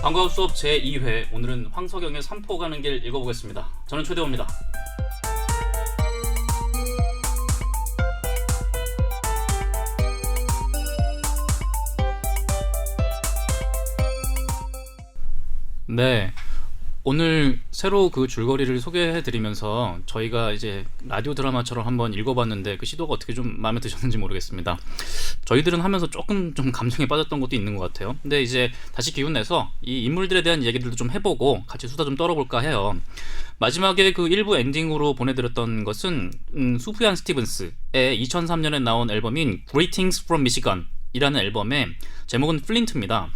방과후 수업 제2회 오늘은 황석영의 삼포 가는 길 읽어보겠습니다. 저는 최대호입니다. 네, 오늘 새로 그 줄거리를 소개해드리면서 저희가 이제 라디오 드라마처럼 한번 읽어봤는데 그 시도가 어떻게 좀 마음에 드셨는지 모르겠습니다. 저희들은 하면서 조금 좀 감정에 빠졌던 것도 있는 것 같아요. 근데 이제 다시 기운 내서 이 인물들에 대한 얘기들도 좀 해보고 같이 수다 좀 떨어볼까 해요. 마지막에 그 일부 엔딩으로 보내드렸던 것은 수프얀 스티븐스의 2003년에 나온 앨범인 Greetings from Michigan 이라는 앨범의 제목은 플린트입니다.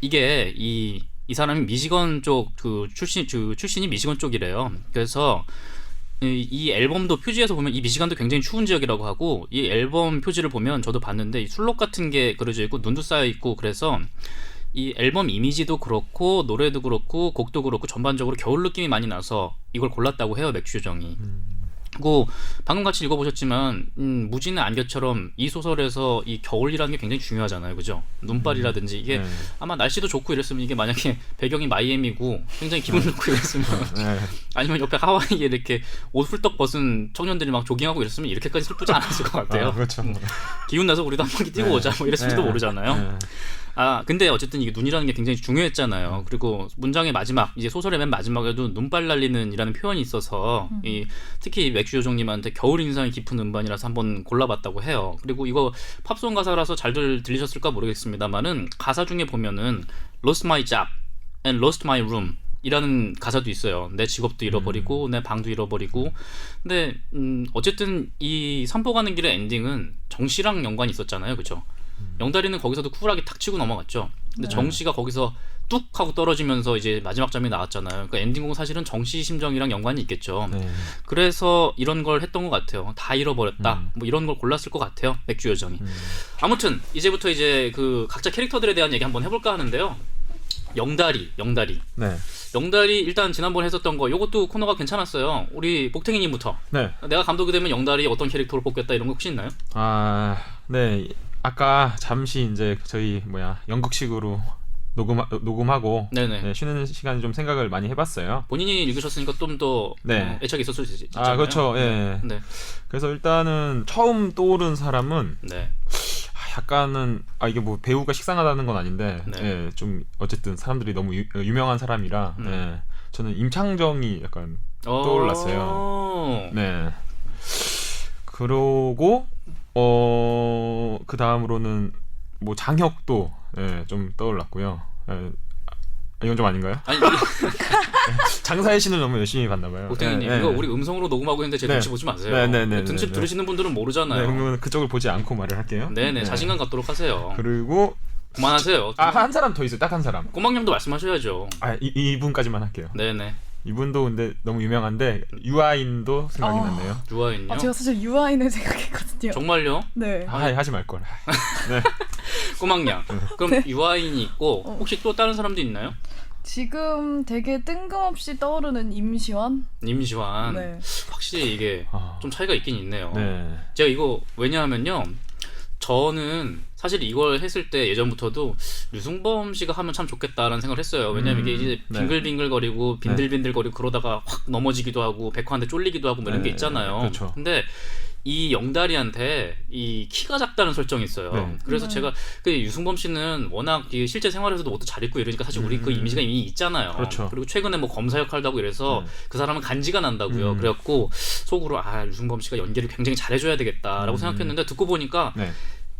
이게 이 사람이 미시건 쪽 그 출신이 미시건 쪽이래요. 그래서 이 앨범도 표지에서 보면 이 미시간도 굉장히 추운 지역이라고 하고, 이 앨범 표지를 보면 저도 봤는데 이 술록 같은 게 그려져 있고 눈도 쌓여 있고, 그래서 이 앨범 이미지도 그렇고 노래도 그렇고 곡도 그렇고 전반적으로 겨울 느낌이 많이 나서 이걸 골랐다고 해요, 맥주 요정이. 그리고 방금 같이 읽어보셨지만 무진의 안개처럼 이 소설에서 이 겨울이라는 게 굉장히 중요하잖아요, 그죠? 눈발이라든지 이게 아마 날씨도 좋고 이랬으면, 이게 만약에 배경이 마이애미고 굉장히 기분 좋고 이랬으면 아니면 옆에 하와이에 이렇게 옷 훌떡 벗은 청년들이 막 조깅하고 이랬으면 이렇게까지 슬프지 않았을 것 같아요. 그렇죠. 기운 나서 우리도 한 바퀴 뛰고 오자 뭐 이랬을지도 모르잖아요. 근데 어쨌든 이게 눈이라는 게 굉장히 중요했잖아요. 그리고 문장의 마지막, 이제 소설의 맨 마지막에도 눈발 날리는 이라는 표현이 있어서 특히 맥주 요정님한테 겨울 인상이 깊은 음반이라서 한번 골라봤다고 해요. 그리고 이거 팝송 가사라서 잘들 들리셨을까 모르겠습니다만은 가사 중에 보면은 Lost my job and lost my room 이라는 가사도 있어요. 내 직업도 잃어버리고 내 방도 잃어버리고. 근데 어쨌든 이 삼포 가는 길의 엔딩은 정씨랑 연관이 있었잖아요, 그죠? 영다리는 거기서도 쿨하게 탁 치고 넘어갔죠. 근데 정씨가 거기서 뚝 하고 떨어지면서 이제 마지막 장면이 나왔잖아요. 그러니까 엔딩곡은 사실은 정씨 심정이랑 연관이 있겠죠. 그래서 이런 걸 했던 것 같아요. 다 잃어버렸다, 뭐 이런 걸 골랐을 것 같아요, 맥주 요정이. 아무튼 이제부터 이제 그 각자 캐릭터들에 대한 얘기 한번 해볼까 하는데요. 영다리. 네. 영다리 일단 지난번에 했었던 거, 요것도 코너가 괜찮았어요. 우리 복탱이님부터. 네. 내가 감독이 되면 영다리 어떤 캐릭터로 뽑겠다 이런 거 혹시 있나요? 네. 아까 잠시 이제 저희 연극식으로 녹음하고 쉬는 시간에 좀 생각을 많이 해봤어요. 본인이 읽으셨으니까 좀 더 애착이 있었을 수 있잖아요. 그렇죠. 예. 네. 그래서 일단은 처음 떠오른 사람은 약간은 이게 뭐 배우가 식상하다는 건 아닌데 좀 어쨌든 사람들이 너무 유명한 사람이라 저는 임창정이 약간 떠올랐어요. 네. 그러고 그 다음으로는 뭐 장혁도 좀 떠올랐고요. 이건 좀 아닌가요? 아니 장사의 신을 너무 열심히 봤나봐요. 복탱이님, 이거 우리 음성으로 녹음하고 있는데 제 눈치 보지 마세요. 눈치 들으시는 분들은 모르잖아요. 그러면 그쪽을 보지 않고 말을 할게요. 자신감 갖도록 하세요. 그리고 그만하세요. 한 사람 더 있어요. 딱 한 사람. 꼬막냥도 말씀하셔야죠. 이분까지만 할게요. 네네. 이분도 근데 너무 유명한데 유아인도 생각이 났네요. 유아인요? 제가 사실 유아인을 생각했거든요. 정말요? 네. 하지 말걸. 네. 꼬막냥. 그럼 유아인이 있고 혹시 또 다른 사람도 있나요? 지금 되게 뜬금없이 떠오르는 임시완. 네. 확실히 이게 좀 차이가 있긴 있네요. 네. 제가 이거 왜냐하면요, 저는 사실 이걸 했을 때 예전부터도 류승범 씨가 하면 참 좋겠다라는 생각을 했어요. 왜냐면 이게 이제 빙글빙글거리고 빈들빈들거리고 그러다가 확 넘어지기도 하고 백화한테 쫄리기도 하고 뭐 이런 게 있잖아요. 그렇죠. 근데 이 영다리한테 이 키가 작다는 설정이 있어요. 그래서 제가 그 유승범 씨는 워낙 실제 생활에서도 옷도 잘 입고 이러니까 사실 우리 그 이미지가 이미 있잖아요. 그렇죠. 그리고 최근에 뭐 검사 역할도 하고 이래서 그 사람은 간지가 난다고요. 그래갖고 속으로 유승범 씨가 연기를 굉장히 잘해줘야 되겠다라고 생각했는데, 듣고 보니까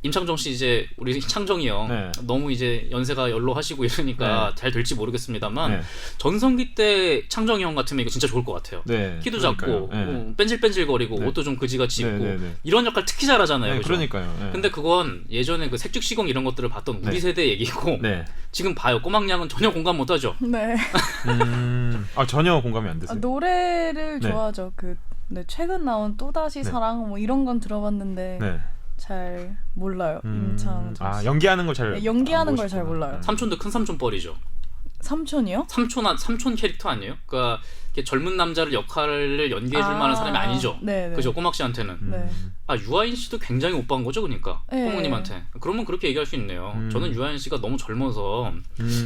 임창정 씨, 이제 우리 창정이 형 너무 이제 연세가 연로하시고 이러니까 잘 될지 모르겠습니다만 전성기 때 창정이 형 같으면 이거 진짜 좋을 것 같아요. 키도 작고 뺀질뺀질거리고 옷도 좀 그지같이 입고 이런 역할 특히 잘하잖아요. 그러니까요. 근데 그건 예전에 그 색즉시공 이런 것들을 봤던 우리 세대 얘기고 지금 봐요. 꼬막냥은 전혀 공감 못하죠. 네. 전혀 공감이 안 되세요? 노래를 좋아하죠. 최근 나온 또다시 사랑 뭐 이런 건 들어봤는데 잘 몰라요. 임창정 씨. 연기하는 걸 잘 연기하는 걸 잘 몰라요. 삼촌도 큰 삼촌 뻘이죠. 삼촌이요? 삼촌 캐릭터 아니에요? 그러니까 젊은 남자를 역할을 연기해줄 만한 사람이 아니죠. 네네. 그죠? 꼬막 씨한테는. 네. 유아인 씨도 굉장히 오빠인 거죠, 그러니까 네. 부모님한테. 그러면 그렇게 얘기할 수 있네요. 저는 유아인 씨가 너무 젊어서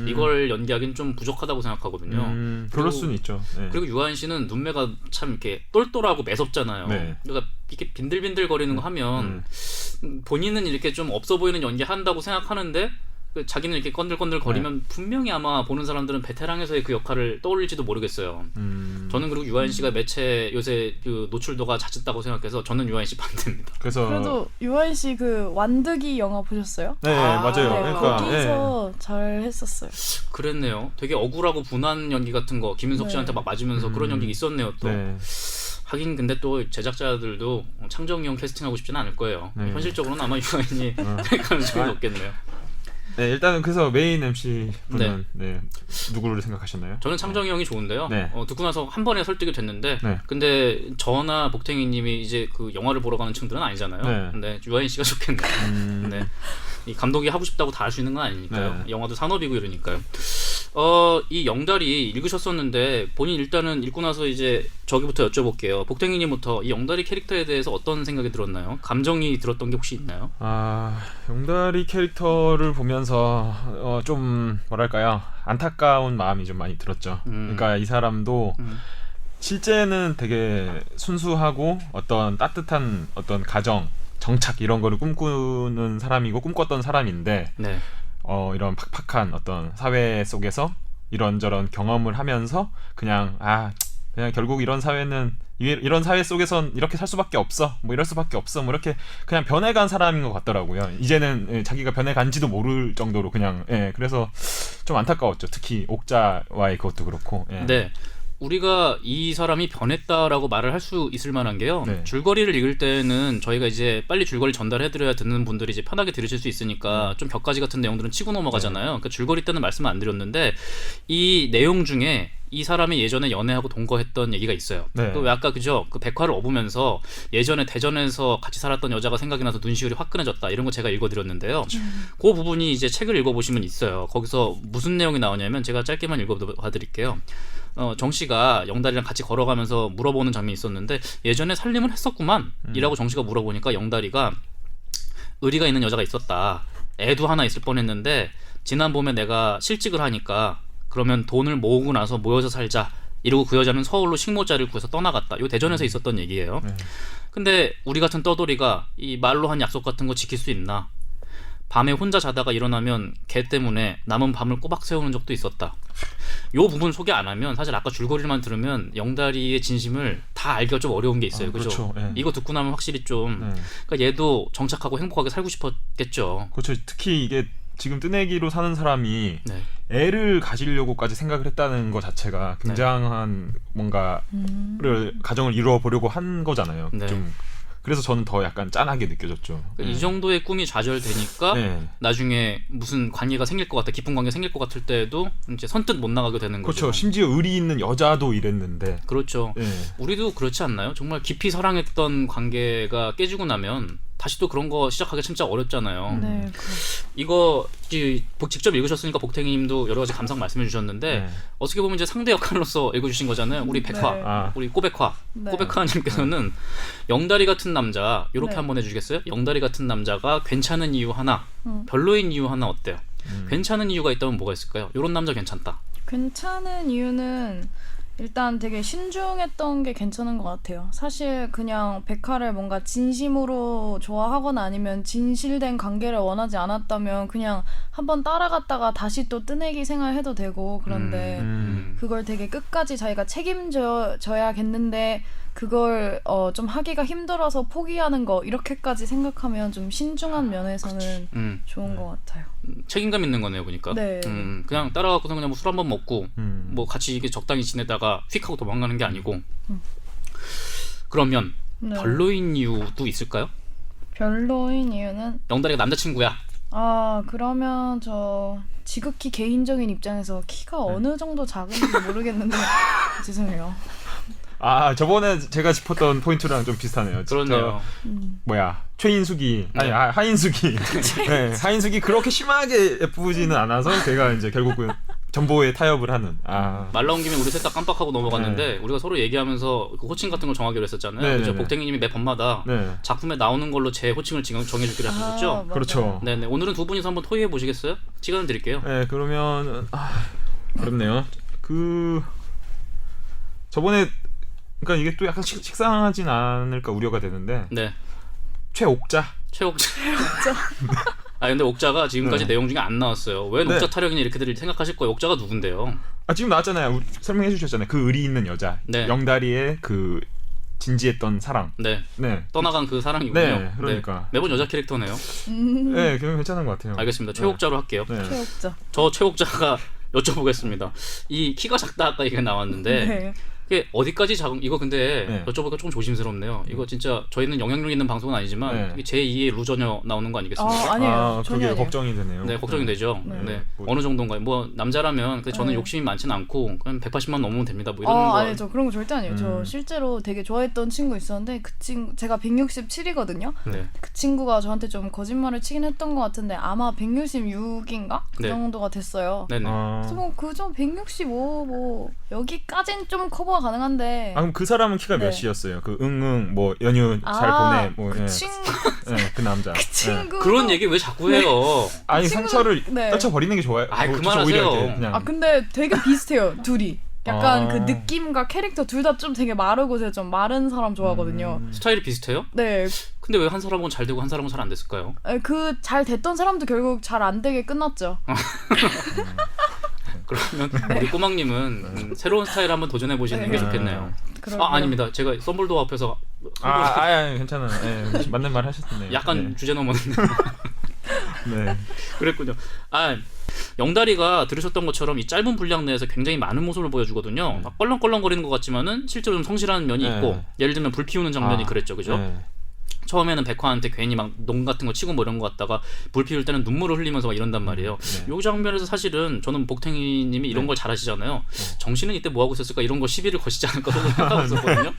이걸 연기하기는 좀 부족하다고 생각하거든요. 그럴 수는 있죠. 네. 그리고 유아인 씨는 눈매가 참 이렇게 똘똘하고 매섭잖아요. 네. 그러니까 이렇게 빈들빈들거리는 거 하면 본인은 이렇게 좀 없어 보이는 연기 한다고 생각하는데 자기는 이렇게 건들건들 거리면 분명히 아마 보는 사람들은 베테랑에서의 그 역할을 떠올릴지도 모르겠어요. 저는 그리고 유아인 씨가 매체 요새 그 노출도가 잦았다고 생각해서 저는 유아인 씨 반대입니다. 그래도 유아인 씨 그 완득이 영화 보셨어요? 네, 맞아요. 네, 그러니까 거기서 잘 했었어요. 그랬네요. 되게 억울하고 분한 연기 같은 거 김윤석 씨한테 막 맞으면서 그런 연기 있었네요. 또 하긴 근데 또 제작자들도 창정이 형 캐스팅하고 싶지는 않을 거예요. 현실적으로는 아마 유아인이 될 가능성이 높겠네요. 네, 일단은 그래서 메인 MC 분은 누구를 생각하셨나요? 저는 창정이 형이 좋은데요. 듣고 나서 한 번에 설득이 됐는데, 근데 저나 복탱이님이 이제 그 영화를 보러 가는 층들은 아니잖아요. 근데 유아인 씨가 좋겠네요. 네. 이 감독이 하고 싶다고 다 할 수 있는 건 아니니까요. 영화도 산업이고 이러니까요. 이 영달이 읽으셨었는데 본인 일단은 읽고 나서 이제 저기부터 여쭤볼게요. 복탱이님부터 이 영달이 캐릭터에 대해서 어떤 생각이 들었나요? 감정이 들었던 게 혹시 있나요? 영달이 캐릭터를 보면서 좀 뭐랄까요, 안타까운 마음이 좀 많이 들었죠. 그러니까 이 사람도 실제는 되게 순수하고 어떤 따뜻한 어떤 가정, 정착 이런 거를 꿈꾸는 사람이고 꿈꿨던 사람인데 이런 팍팍한 어떤 사회 속에서 이런저런 경험을 하면서 그냥 결국 이런 사회는 이런 사회 속에선 이렇게 살 수밖에 없어, 뭐 이럴 수밖에 없어, 뭐 이렇게 그냥 변해간 사람인 것 같더라고요. 이제는 자기가 변해간지도 모를 정도로 그냥 그래서 좀 안타까웠죠. 특히 옥자와의 그것도 그렇고. 네. 우리가 이 사람이 변했다라고 말을 할 수 있을 만한 게요. 줄거리를 읽을 때는 저희가 이제 빨리 줄거리 전달해드려야 듣는 분들이 이제 편하게 들으실 수 있으니까 좀 벽가지 같은 내용들은 치고 넘어가잖아요. 그러니까 줄거리 때는 말씀을 안 드렸는데 이 내용 중에 이 사람이 예전에 연애하고 동거했던 얘기가 있어요. 그 아까 그죠? 그 백화를 업으면서 예전에 대전에서 같이 살았던 여자가 생각이 나서 눈시울이 화끈해졌다. 이런 거 제가 읽어드렸는데요. 그 부분이 이제 책을 읽어보시면 있어요. 거기서 무슨 내용이 나오냐면 제가 짧게만 읽어드릴게요. 정 씨가 영달이랑 같이 걸어가면서 물어보는 장면이 있었는데 예전에 살림을 했었구만 이라고 정 씨가 물어보니까 영달이가 의리가 있는 여자가 있었다. 애도 하나 있을 뻔했는데 지난 봄에 내가 실직을 하니까 그러면 돈을 모으고 나서 모여서 살자 이러고 그 여자는 서울로 식모자를 구해서 떠나갔다. 이거 대전에서 있었던 얘기예요. 근데 우리 같은 떠돌이가 이 말로 한 약속 같은 거 지킬 수 있나? 밤에 혼자 자다가 일어나면 걔 때문에 남은 밤을 꼬박 세우는 적도 있었다. 요 부분 소개 안 하면 사실 아까 줄거리만 들으면 영다리의 진심을 다 알기가 좀 어려운 게 있어요. 그죠? 이거 듣고 나면 확실히 좀 그러니까 얘도 정착하고 행복하게 살고 싶었겠죠. 그렇죠. 특히 이게 지금 뜨내기로 사는 사람이 애를 가지려고까지 생각을 했다는 것 자체가 굉장한 뭔가를 가정을 이루어 보려고 한 거잖아요. 좀 그래서 저는 더 약간 짠하게 느껴졌죠. 이 정도의 꿈이 좌절되니까 나중에 무슨 관계가 생길 것 같아, 깊은 관계 생길 것 같을 때에도 이제 선뜻 못 나가게 되는 거죠. 그렇죠. 심지어 의리 있는 여자도 이랬는데. 그렇죠. 우리도 그렇지 않나요? 정말 깊이 사랑했던 관계가 깨지고 나면 다시 또 그런 거 시작하기 진짜 어렵잖아요. 이거 직접 읽으셨으니까 복탱이님도 여러 가지 감상 말씀해 주셨는데 어떻게 보면 이제 상대 역할로서 읽어주신 거잖아요. 우리 백화, 우리 꼬백화, 꼬백화님께서는 영다리 같은 남자 이렇게 한번 해주시겠어요? 영다리 같은 남자가 괜찮은 이유 하나, 별로인 이유 하나 어때요? 괜찮은 이유가 있다면 뭐가 있을까요? 이런 남자 괜찮다. 괜찮은 이유는 일단 되게 신중했던 게 괜찮은 것 같아요. 사실 그냥 백화를 뭔가 진심으로 좋아하거나 아니면 진실된 관계를 원하지 않았다면 그냥 한번 따라갔다가 다시 또 뜨내기 생활해도 되고 그런데 그걸 되게 끝까지 자기가 책임져야겠는데 그걸 좀 하기가 힘들어서 포기하는 거 이렇게까지 생각하면 좀 신중한 면에서는 좋은 것 같아요. 책임감 있는 거네요, 보니까. 그냥 따라가고서 그냥 뭐 술 한번 먹고 뭐 같이 이게 적당히 지내다가 휙 하고 도망가는 게 아니고. 그러면 별로인 이유도 있을까요? 별로인 이유는 영달이가 남자친구야. 그러면 저 지극히 개인적인 입장에서 키가 어느 정도 작은지 모르겠는데 죄송해요. 저번에 제가 짚었던 포인트랑 좀 비슷하네요. 그렇네요. 최인숙이 하인숙이 하인숙이 그렇게 심하게 예쁘지는 않아서 제가 이제 결국은 전보에 타협을 하는. 말 나온 김에 우리 셋 다 깜빡하고 넘어갔는데 우리가 서로 얘기하면서 그 호칭 같은 걸 정하기로 했었잖아요. 그죠? 복댕이님이 매 번마다 작품에 나오는 걸로 제 호칭을 정해주기로 하셨죠. 그렇죠. 네네. 오늘은 두 분이서 한번 토의해 보시겠어요? 시간을 드릴게요. 네, 그러면 어렵네요. 저번에 그러니까 이게 또 약간 식상하진 않을까 우려가 되는데. 네. 최옥자. 근데 옥자가 지금까지 내용 중에 안 나왔어요. 왜 옥자 타령이냐 이렇게들 생각하실 거예요. 옥자가 누군데요? 지금 나왔잖아요. 설명해 주셨잖아요. 그 의리 있는 여자. 영다리의 그 진지했던 사랑. 네. 떠나간 그 사랑이군요. 네, 그러니까. 매번 여자 캐릭터네요. 네, 그럼 괜찮은 것 같아요. 알겠습니다. 최옥자로 할게요. 최옥자. 저 최옥자가 여쭤보겠습니다. 이 키가 작다 아까 얘기가 나왔는데 이게 어디까지 작은 이거 근데 여쭤보기가 조금 조심스럽네요. 이거 진짜 저희는 영향력 있는 방송은 아니지만 이게 제2의 루저녀 나오는 거 아니겠습니까? 아니에요. 그게 전혀 걱정이 되네요. 네, 걱정이 되죠. 네. 어느 정도인가요? 뭐 남자라면 저는 욕심이 많지는 않고 그냥 180만 넘으면 됩니다. 뭐 이런 거. 아니죠. 그런 거 절대 아니에요. 저 실제로 되게 좋아했던 친구 있었는데 그 친구 제가 167이거든요. 그 친구가 저한테 좀 거짓말을 치긴 했던 것 같은데 아마 166인가? 그 정도가 됐어요. 네네. 그래서 뭐 그저 165 뭐 여기까진 좀 커버가 가능한데. 그럼 그 사람은 키가 몇이었어요? 그 응응 뭐 연휴 잘 보내 뭐 그 친구 그 남자. 그 친구 그런 얘기 왜 자꾸 해요? 아니 친구, 상처를 떨쳐버리는 게 좋아요. 그만하세요. 그냥. 근데 되게 비슷해요 둘이. 약간 그 느낌과 캐릭터 둘 다 좀 되게 마르고 좀 마른 사람 좋아하거든요. 스타일이 비슷해요? 네. 근데 왜 한 사람은 잘 되고 한 사람은 잘 안 됐을까요? 그 잘 됐던 사람도 결국 잘 안 되게 끝났죠. 그러면 우리 꼬막님은 새로운 스타일 한번 도전해 보시는 게 좋겠네요. 아닙니다. 제가 썸블도어 앞에서 괜찮아요. 맞는 말 하셨네요. 약간 주제 넘었는데. 네. 그랬군요. 영다리가 들으셨던 것처럼 이 짧은 분량 내에서 굉장히 많은 모습을 보여주거든요. 막 껄렁껄렁거리는 것 같지만은 실제로 좀 성실한 면이 있고, 예를 들면 불 피우는 장면이 그랬죠, 그죠? 처음에는 백화한테 괜히 막 농 같은 거 치고 뭐 이런 거 같다가 불 피울 때는 눈물을 흘리면서 막 이런단 말이에요. 요 장면에서 사실은 저는 복탱이님이 이런 걸 잘하시잖아요. 정신은 이때 뭐 하고 있었을까 이런 거 시비를 거시지 않을까 생각하고 있었거든요.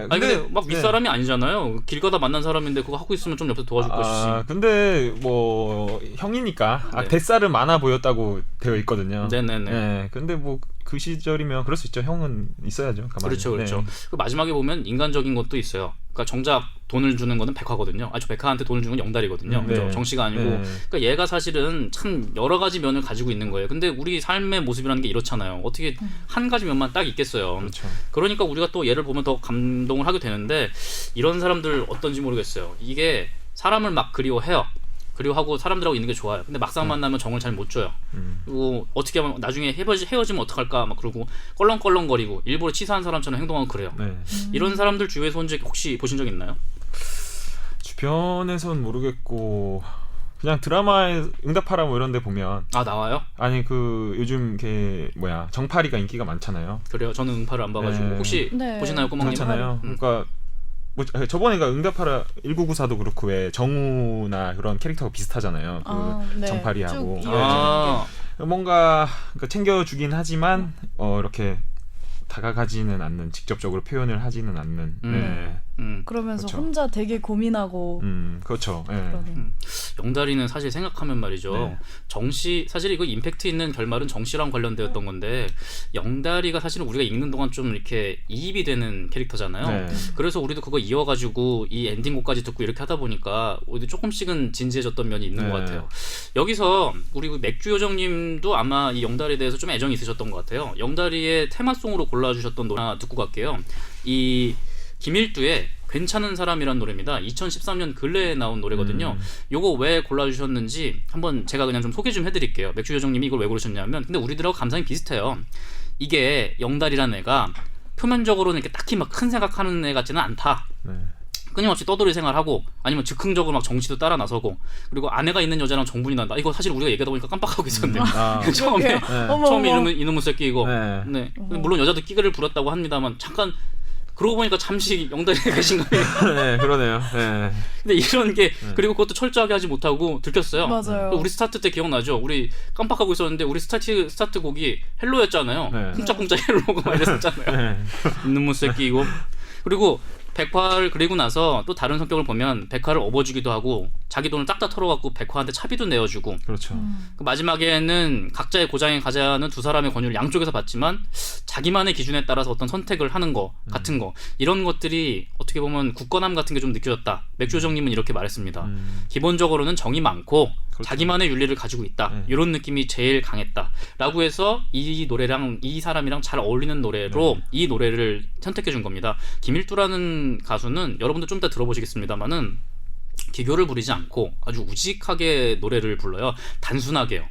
근데 막 윗사람이 아니잖아요. 길 가다 만난 사람인데 그거 하고 있으면 좀 옆에서 도와줄 것이지. 근데 뭐 형이니까 뱃살은 많아 보였다고 되어 있거든요. 네네네. 근데 뭐 그 시절이면 그럴 수 있죠. 형은 있어야죠. 가만히. 그렇죠. 그 마지막에 보면 인간적인 것도 있어요. 그러니까 정작 돈을 주는 거는 백화거든요. 저 백화한테 돈을 주는 건 영달이거든요. 정씨가 아니고. 그러니까 얘가 사실은 참 여러 가지 면을 가지고 있는 거예요. 근데 우리 삶의 모습이라는 게 이렇잖아요. 어떻게 한 가지 면만 딱 있겠어요. 그렇죠. 그러니까 우리가 또 얘를 보면 더 감동을 하게 되는데 이런 사람들 어떤지 모르겠어요. 이게 사람을 막 그리워하고 사람들하고 있는 게 좋아요. 근데 막상 만나면 정을 잘 못 줘요. 그리고 어떻게 하면 나중에 헤어지면 어떡할까 막 그러고 껄렁껄렁거리고 일부러 치사한 사람처럼 행동하고 그래요. 이런 사람들 주위에서 혹시 보신 적 있나요? 주변에선 모르겠고 그냥 드라마에 응답하라 뭐 이런 데 보면 나와요? 아니 그 요즘 정파리가 인기가 많잖아요. 그래요? 저는 응파를 안 봐가지고 혹시 보시나요, 꼬막님? 그렇잖아요. 그러니까 뭐 저번에 응답하라 1994도 그렇고 왜 정우나 그런 캐릭터가 비슷하잖아요. 정파리하고 뭔가 챙겨주긴 하지만 이렇게 다가가지는 않는, 직접적으로 표현을 하지는 않는. 그러면서 그렇죠. 혼자 되게 고민하고. 그렇죠. 영다리는 사실 생각하면 말이죠. 정씨 사실 이거 임팩트 있는 결말은 정씨랑 관련되었던 건데 영다리가 사실은 우리가 읽는 동안 좀 이렇게 이입이 되는 캐릭터잖아요. 그래서 우리도 그거 이어가지고 이 엔딩곡까지 듣고 이렇게 하다 보니까 우리도 조금씩은 진지해졌던 면이 있는 것 같아요. 여기서 우리 맥주 요정님도 아마 이 영다리에 대해서 좀 애정이 있으셨던 것 같아요. 영다리의 테마송으로 골라주셨던 노래 하나 듣고 갈게요. 이 김일두의 괜찮은 사람이란 노래입니다. 2013년 근래에 나온 노래거든요. 요거 왜 골라주셨는지 한번 제가 그냥 좀 소개 좀 해드릴게요. 맥주 요정님이 이걸 왜 고르셨냐면 근데 우리들하고 감상이 비슷해요. 이게 영달이라는 애가 표면적으로는 이렇게 딱히 막 큰 생각하는 애 같지는 않다. 끊임없이 떠돌이 생활하고 아니면 즉흥적으로 막 정치도 따라 나서고 그리고 아내가 있는 여자랑 정분이 난다. 이거 사실 우리가 얘기하다 보니까 깜빡하고 있었는데 처음에 이놈의 새끼 이거. 물론 여자도 끼를 부렸다고 합니다만 잠깐 그러고 보니까 잠시 영달이에 계신 거예요. 그러네요. 근데 이런 게 그리고 그것도 철저하게 하지 못하고 들켰어요. 맞아요. 우리 스타트 때 기억나죠? 우리 깜빡하고 있었는데 우리 스타트 곡이 헬로였잖아요. 쿵짝쿵짝 헬로가 막 이랬었잖아요. 이놈의 새끼 이거. 그리고 백화를 그리고 나서 또 다른 성격을 보면 백화를 업어주기도 하고 자기 돈을 딱딱 털어갖고 백화한테 차비도 내어주고 그렇죠. 그 마지막에는 각자의 고장에 가자는 두 사람의 권유를 양쪽에서 받지만 자기만의 기준에 따라서 어떤 선택을 하는 거 같은 거 이런 것들이 어떻게 보면 굳건함 같은 게 좀 느껴졌다. 맥주 요정님은 이렇게 말했습니다. 기본적으로는 정이 많고 그렇죠. 자기만의 윤리를 가지고 있다. 이런 느낌이 제일 강했다라고 해서 이 노래랑 이 사람이랑 잘 어울리는 노래로 이 노래를 선택해 준 겁니다. 김일두라는 가수는 여러분들 좀 이따 들어보시겠습니다만은 기교를 부리지 않고 아주 우직하게 노래를 불러요. 단순하게요.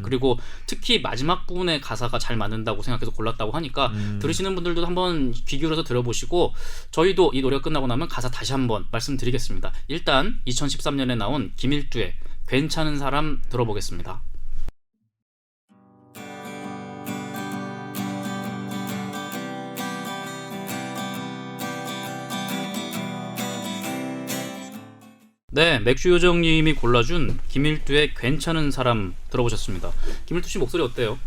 그리고 특히 마지막 부분의 가사가 잘 맞는다고 생각해서 골랐다고 하니까 들으시는 분들도 한번 귀 기울여서 들어보시고 저희도 이 노래가 끝나고 나면 가사 다시 한번 말씀드리겠습니다. 일단 2013년에 나온 김일두의 괜찮은 사람 들어보겠습니다. 네, 맥주 요정님이 골라준 김일두의 괜찮은 사람 들어보셨습니다. 김일두 씨 목소리 어때요?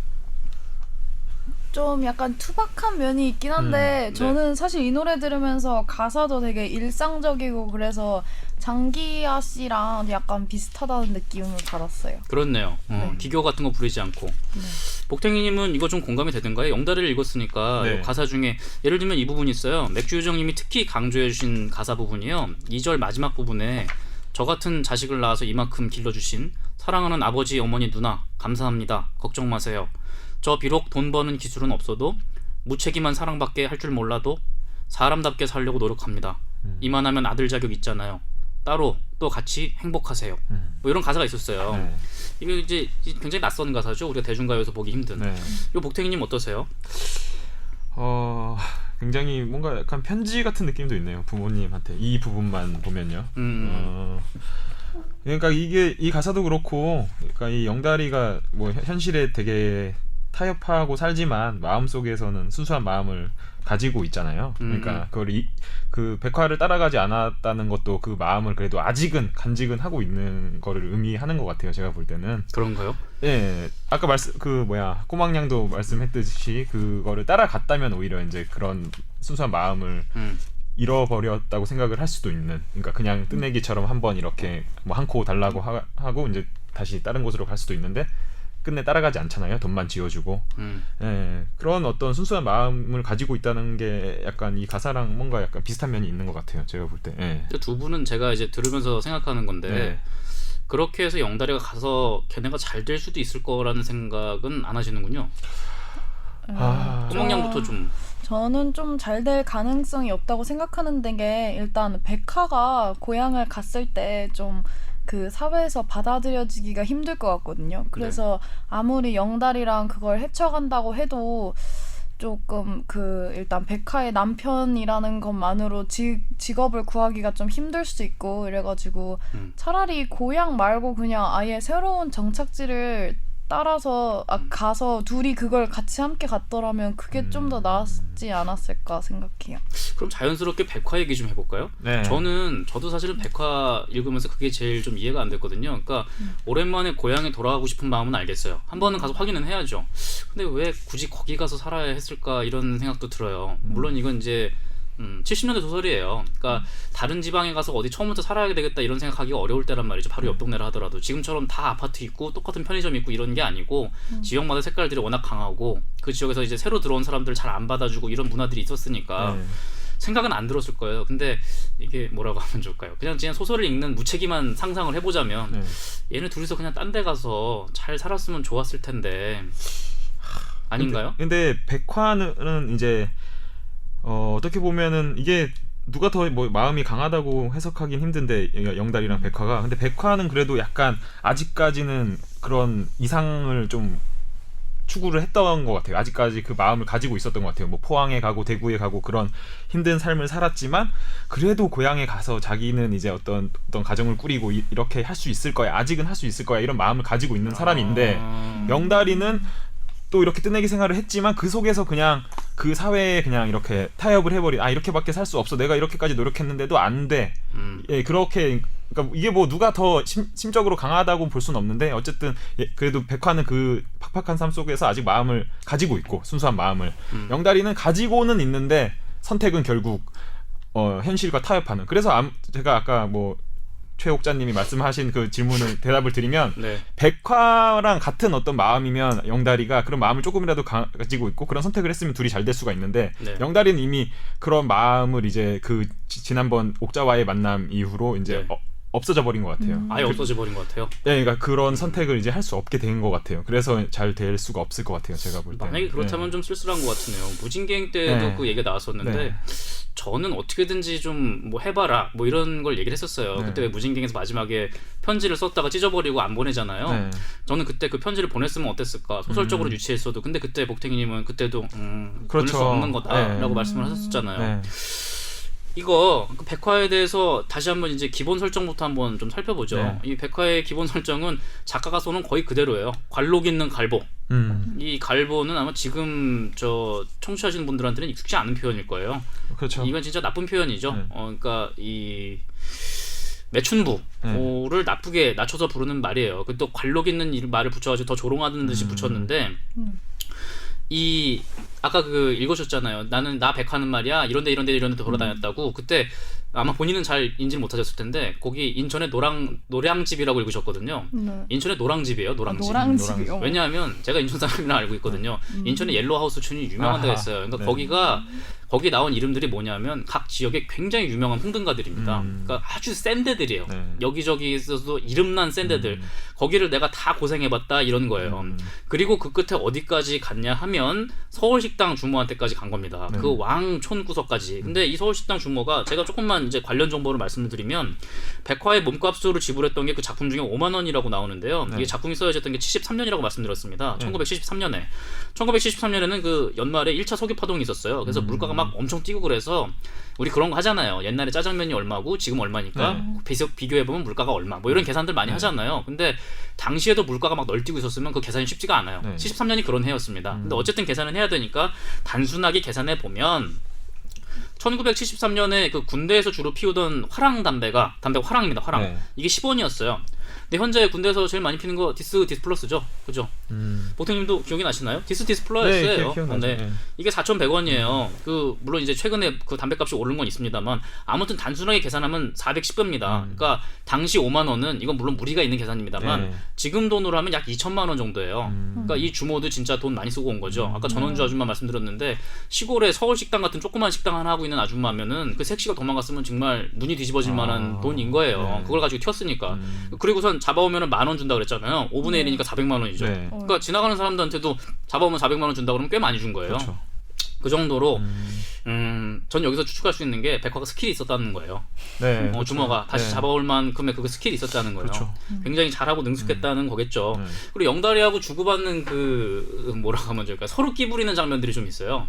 좀 약간 투박한 면이 있긴 한데 저는 사실 이 노래 들으면서 가사도 되게 일상적이고 그래서 장기하 씨랑 약간 비슷하다는 느낌을 받았어요. 그렇네요. 기교 같은 거 부리지 않고. 복탱이님은 이거 좀 공감이 되던가요? 영다리를 읽었으니까 이 가사 중에 예를 들면 이 부분이 있어요. 맥주 요정님이 특히 강조해주신 가사 부분이요. 2절 마지막 부분에 저 같은 자식을 낳아서 이만큼 길러주신 사랑하는 아버지, 어머니, 누나 감사합니다. 걱정 마세요. 저 비록 돈 버는 기술은 없어도 무책임한 사랑밖에 할 줄 몰라도 사람답게 살려고 노력합니다. 이만하면 아들 자격 있잖아요. 따로 또 같이 행복하세요. 뭐 이런 가사가 있었어요. 이게 이제 굉장히 낯선 가사죠. 우리가 대중가요에서 보기 힘든. 이 복탱이님 어떠세요? 굉장히 뭔가 약간 편지 같은 느낌도 있네요. 부모님한테 이 부분만 보면요. 그러니까 이게 이 가사도 그렇고, 그러니까 이 영다리가 뭐 현실에 되게 타협하고 살지만 마음속에서는 순수한 마음을 가지고 있잖아요. 그러니까 그걸 그 백화를 따라가지 않았다는 것도 그 마음을 그래도 아직은 간직은 하고 있는 거를 의미하는 것 같아요. 제가 볼 때는. 그런가요? 예, 아까 꼬막냥도 말씀했듯이 그거를 따라갔다면 오히려 이제 그런 순수한 마음을 잃어버렸다고 생각을 할 수도 있는. 그러니까 그냥 끝내기처럼 한번 이렇게 뭐 한 코 달라고 하고 이제 다시 다른 곳으로 갈 수도 있는데. 끝내 따라가지 않잖아요. 돈만 쥐어주고. 예, 그런 어떤 순수한 마음을 가지고 있다는 게 약간 이 가사랑 뭔가 약간 비슷한 면이 있는 것 같아요. 제가 볼 때. 예. 두 분은 제가 이제 들으면서 생각하는 건데 그렇게 해서 영다리가 가서 걔네가 잘 될 수도 있을 거라는 생각은 안 하시는군요. 꼬막냥부터 좀. 저는 좀 잘 될 가능성이 없다고 생각하는 게 일단 백화가 고향을 갔을 때 좀 그 사회에서 받아들여지기가 힘들 것 같거든요. 그래서 아무리 영달이랑 그걸 헤쳐간다고 해도 조금 일단 백화의 남편이라는 것만으로 직업을 구하기가 좀 힘들 수도 있고 이래가지고 차라리 고향 말고 그냥 아예 새로운 정착지를 따라서 가서 둘이 그걸 같이 함께 갔더라면 그게 좀 더 나았지 않았을까 생각해요. 그럼 자연스럽게 백화 얘기 좀 해볼까요? 저도 사실은 백화 읽으면서 그게 제일 좀 이해가 안 됐거든요. 그러니까 오랜만에 고향에 돌아가고 싶은 마음은 알겠어요. 한 번은 가서 확인은 해야죠. 근데 왜 굳이 거기 가서 살아야 했을까 이런 생각도 들어요. 물론 이건 이제 70년대 소설이에요. 그러니까 다른 지방에 가서 어디 처음부터 살아야 되겠다 이런 생각하기가 어려울 때란 말이죠. 바로 옆 동네라 하더라도 지금처럼 다 아파트 있고 똑같은 편의점 있고 이런 게 아니고 지역마다 색깔들이 워낙 강하고 그 지역에서 이제 새로 들어온 사람들 잘 안 받아주고 이런 문화들이 있었으니까 생각은 안 들었을 거예요. 근데 이게 뭐라고 하면 좋을까요? 그냥 소설을 읽는 무책임한 상상을 해보자면 얘네 둘이서 그냥 딴 데 가서 잘 살았으면 좋았을 텐데 아닌가요? 근데 백화는 이제 어떻게 보면은 이게 누가 더 뭐 마음이 강하다고 해석하긴 힘든데 영달이랑 백화가 근데 백화는 그래도 약간 아직까지는 그런 이상을 좀 추구를 했던 것 같아요. 아직까지 그 마음을 가지고 있었던 것 같아요. 뭐 포항에 가고 대구에 가고 그런 힘든 삶을 살았지만 그래도 고향에 가서 자기는 이제 어떤 가정을 꾸리고 이렇게 할 수 있을 거야. 아직은 할 수 있을 거야. 이런 마음을 가지고 있는 사람인데 영달이는 또 이렇게 뜨내기 생활을 했지만 그 속에서 그냥 그 사회에 그냥 이렇게 타협을 해버린 이렇게밖에 살 수 없어. 내가 이렇게까지 노력했는데도 안 돼. 예, 그렇게 그러니까 이게 뭐 누가 더 심적으로 강하다고 볼 수는 없는데 어쨌든 그래도 백화는 그 팍팍한 삶 속에서 아직 마음을 가지고 있고 순수한 마음을 영달이는 가지고는 있는데 선택은 결국 현실과 타협하는. 그래서 제가 아까 뭐 최옥자님이 말씀하신 그 질문을 대답을 드리면 네. 백화랑 같은 어떤 마음이면 영다리가 그런 마음을 조금이라도 가지고 있고 그런 선택을 했으면 둘이 잘 될 수가 있는데 네. 영다리는 이미 그런 마음을 이제 그 지난번 옥자와의 만남 이후로 이제 네. 없어져 버린 것 같아요. 아예 없어져 버린 것 같아요. 네, 그러니까 그런 선택을 이제 할 수 없게 된 것 같아요. 그래서 잘 될 수가 없을 것 같아요. 제가 볼 때. 만약에 그렇다면 좀 쓸쓸한 것 같으네요. 무진갱 때도 그 얘기가 나왔었는데 저는 어떻게든지 좀 뭐 해봐라 뭐 이런 걸 얘기를 했었어요. 그때 왜 무진갱에서 마지막에 편지를 썼다가 찢어버리고 안 보내잖아요. 저는 그때 그 편지를 보냈으면 어땠을까 소설적으로 유치했어도 근데 그때 복탱이님은 그때도 보낼 그렇죠. 수 없는 거다라고 말씀을 하셨잖아요. 네. 이거 그 백화에 대해서 다시 한번 이제 기본 설정부터 한번 좀 살펴보죠. 네. 이 백화의 기본 설정은 작가가 써놓은 거의 그대로예요. 관록 있는 갈보. 이 갈보는 아마 지금 저 청취하시는 분들한테는 익숙지 않은 표현일 거예요. 그렇죠. 이건 진짜 나쁜 표현이죠. 네. 그러니까 이 매춘부를 나쁘게 낮춰서 부르는 말이에요. 그 또 관록 있는 이 말을 붙여가지고 더 조롱하는 듯이 붙였는데 이 아까 그 읽으셨잖아요. 나 백화는 말이야 이런데 돌아다녔다고. 그때 아마 본인은 잘 인지를 못하셨을 텐데 거기 인천의 노량집이라고 읽으셨거든요. 인천의 노량집이에요. 노량집. 노량집이요. 왜냐하면 제가 인천 사람이라 알고 있거든요. 인천의 옐로우하우스 촌이 유명한 데가 있어요. 그러니까 거기 나온 이름들이 뭐냐면 각 지역에 굉장히 유명한 홍등가들입니다. 그러니까 아주 센 데들이에요. 여기저기 있어서 이름난 센 데들. 거기를 내가 다 고생해봤다 이런 거예요. 그리고 그 끝에 어디까지 갔냐 하면 서울식당 주모한테까지 간 겁니다. 그 왕촌 구석까지. 근데 이 서울식당 주모가 제가 조금만 이제 관련 정보를 말씀을 드리면 백화의 몸값으로 지불했던 게 그 작품 중에 5만 원이라고 나오는데요. 이게 작품이 써졌던 게 73년이라고 말씀드렸습니다. 1973년에. 1973년에는 그 연말에 1차 석유 파동이 있었어요. 그래서 물가가 막 엄청 뛰고 그래서 우리 그런 거 하잖아요. 옛날에 짜장면이 얼마고 지금 얼마니까 비교해보면 물가가 얼마 뭐 이런 계산들 많이 하잖아요. 근데 당시에도 물가가 막 널뛰고 있었으면 그 계산이 쉽지가 않아요. 73년이 그런 해였습니다. 근데 어쨌든 계산은 해야 되니까 단순하게 계산해보면 1973년에 그 군대에서 주로 피우던 화랑입니다. 화랑. 이게 10원이었어요. 근데 현재 군대에서 제일 많이 피는 거 디스플러스죠. 그죠? 보통님도 기억이 나시나요? 디스플러스예요. 네. 이게 4,100원이에요. 그 물론 이제 최근에 그 담배값이 오른 건 있습니다만 아무튼 단순하게 계산하면 410배입니다. 그러니까 당시 5만 원은 이건 물론 무리가 있는 계산입니다만 지금 돈으로 하면 약 2천만 원 정도예요. 그러니까 이 주모도 진짜 돈 많이 쓰고 온 거죠. 아까 전원주 아줌마 말씀드렸는데 시골에 서울 식당 같은 조그만 식당 하나 하고 있는 아줌마면은 그 색시가 도망갔으면 정말 눈이 뒤집어질 만한 돈인 거예요. 그걸 가지고 튀었으니까. 그리고선 잡아오면 10,000원 준다 그랬잖아요. 5분의 1이니까 400만 원이죠. 그러니까 지나가는 사람들한테도 잡아오면 400만 원 준다 그러면 꽤 많이 준 거예요. 그렇죠. 그 정도로 전 여기서 추측할 수 있는 게 백화가 스킬이 있었다는 거예요. 그렇죠. 주모가 다시 잡아올 만큼의 그 스킬이 있었다는 거예요. 그렇죠. 굉장히 잘하고 능숙했다는 거겠죠. 그리고 영다리하고 주고받는 그 뭐라고 하면 좋을까 서로 끼부리는 장면들이 좀 있어요.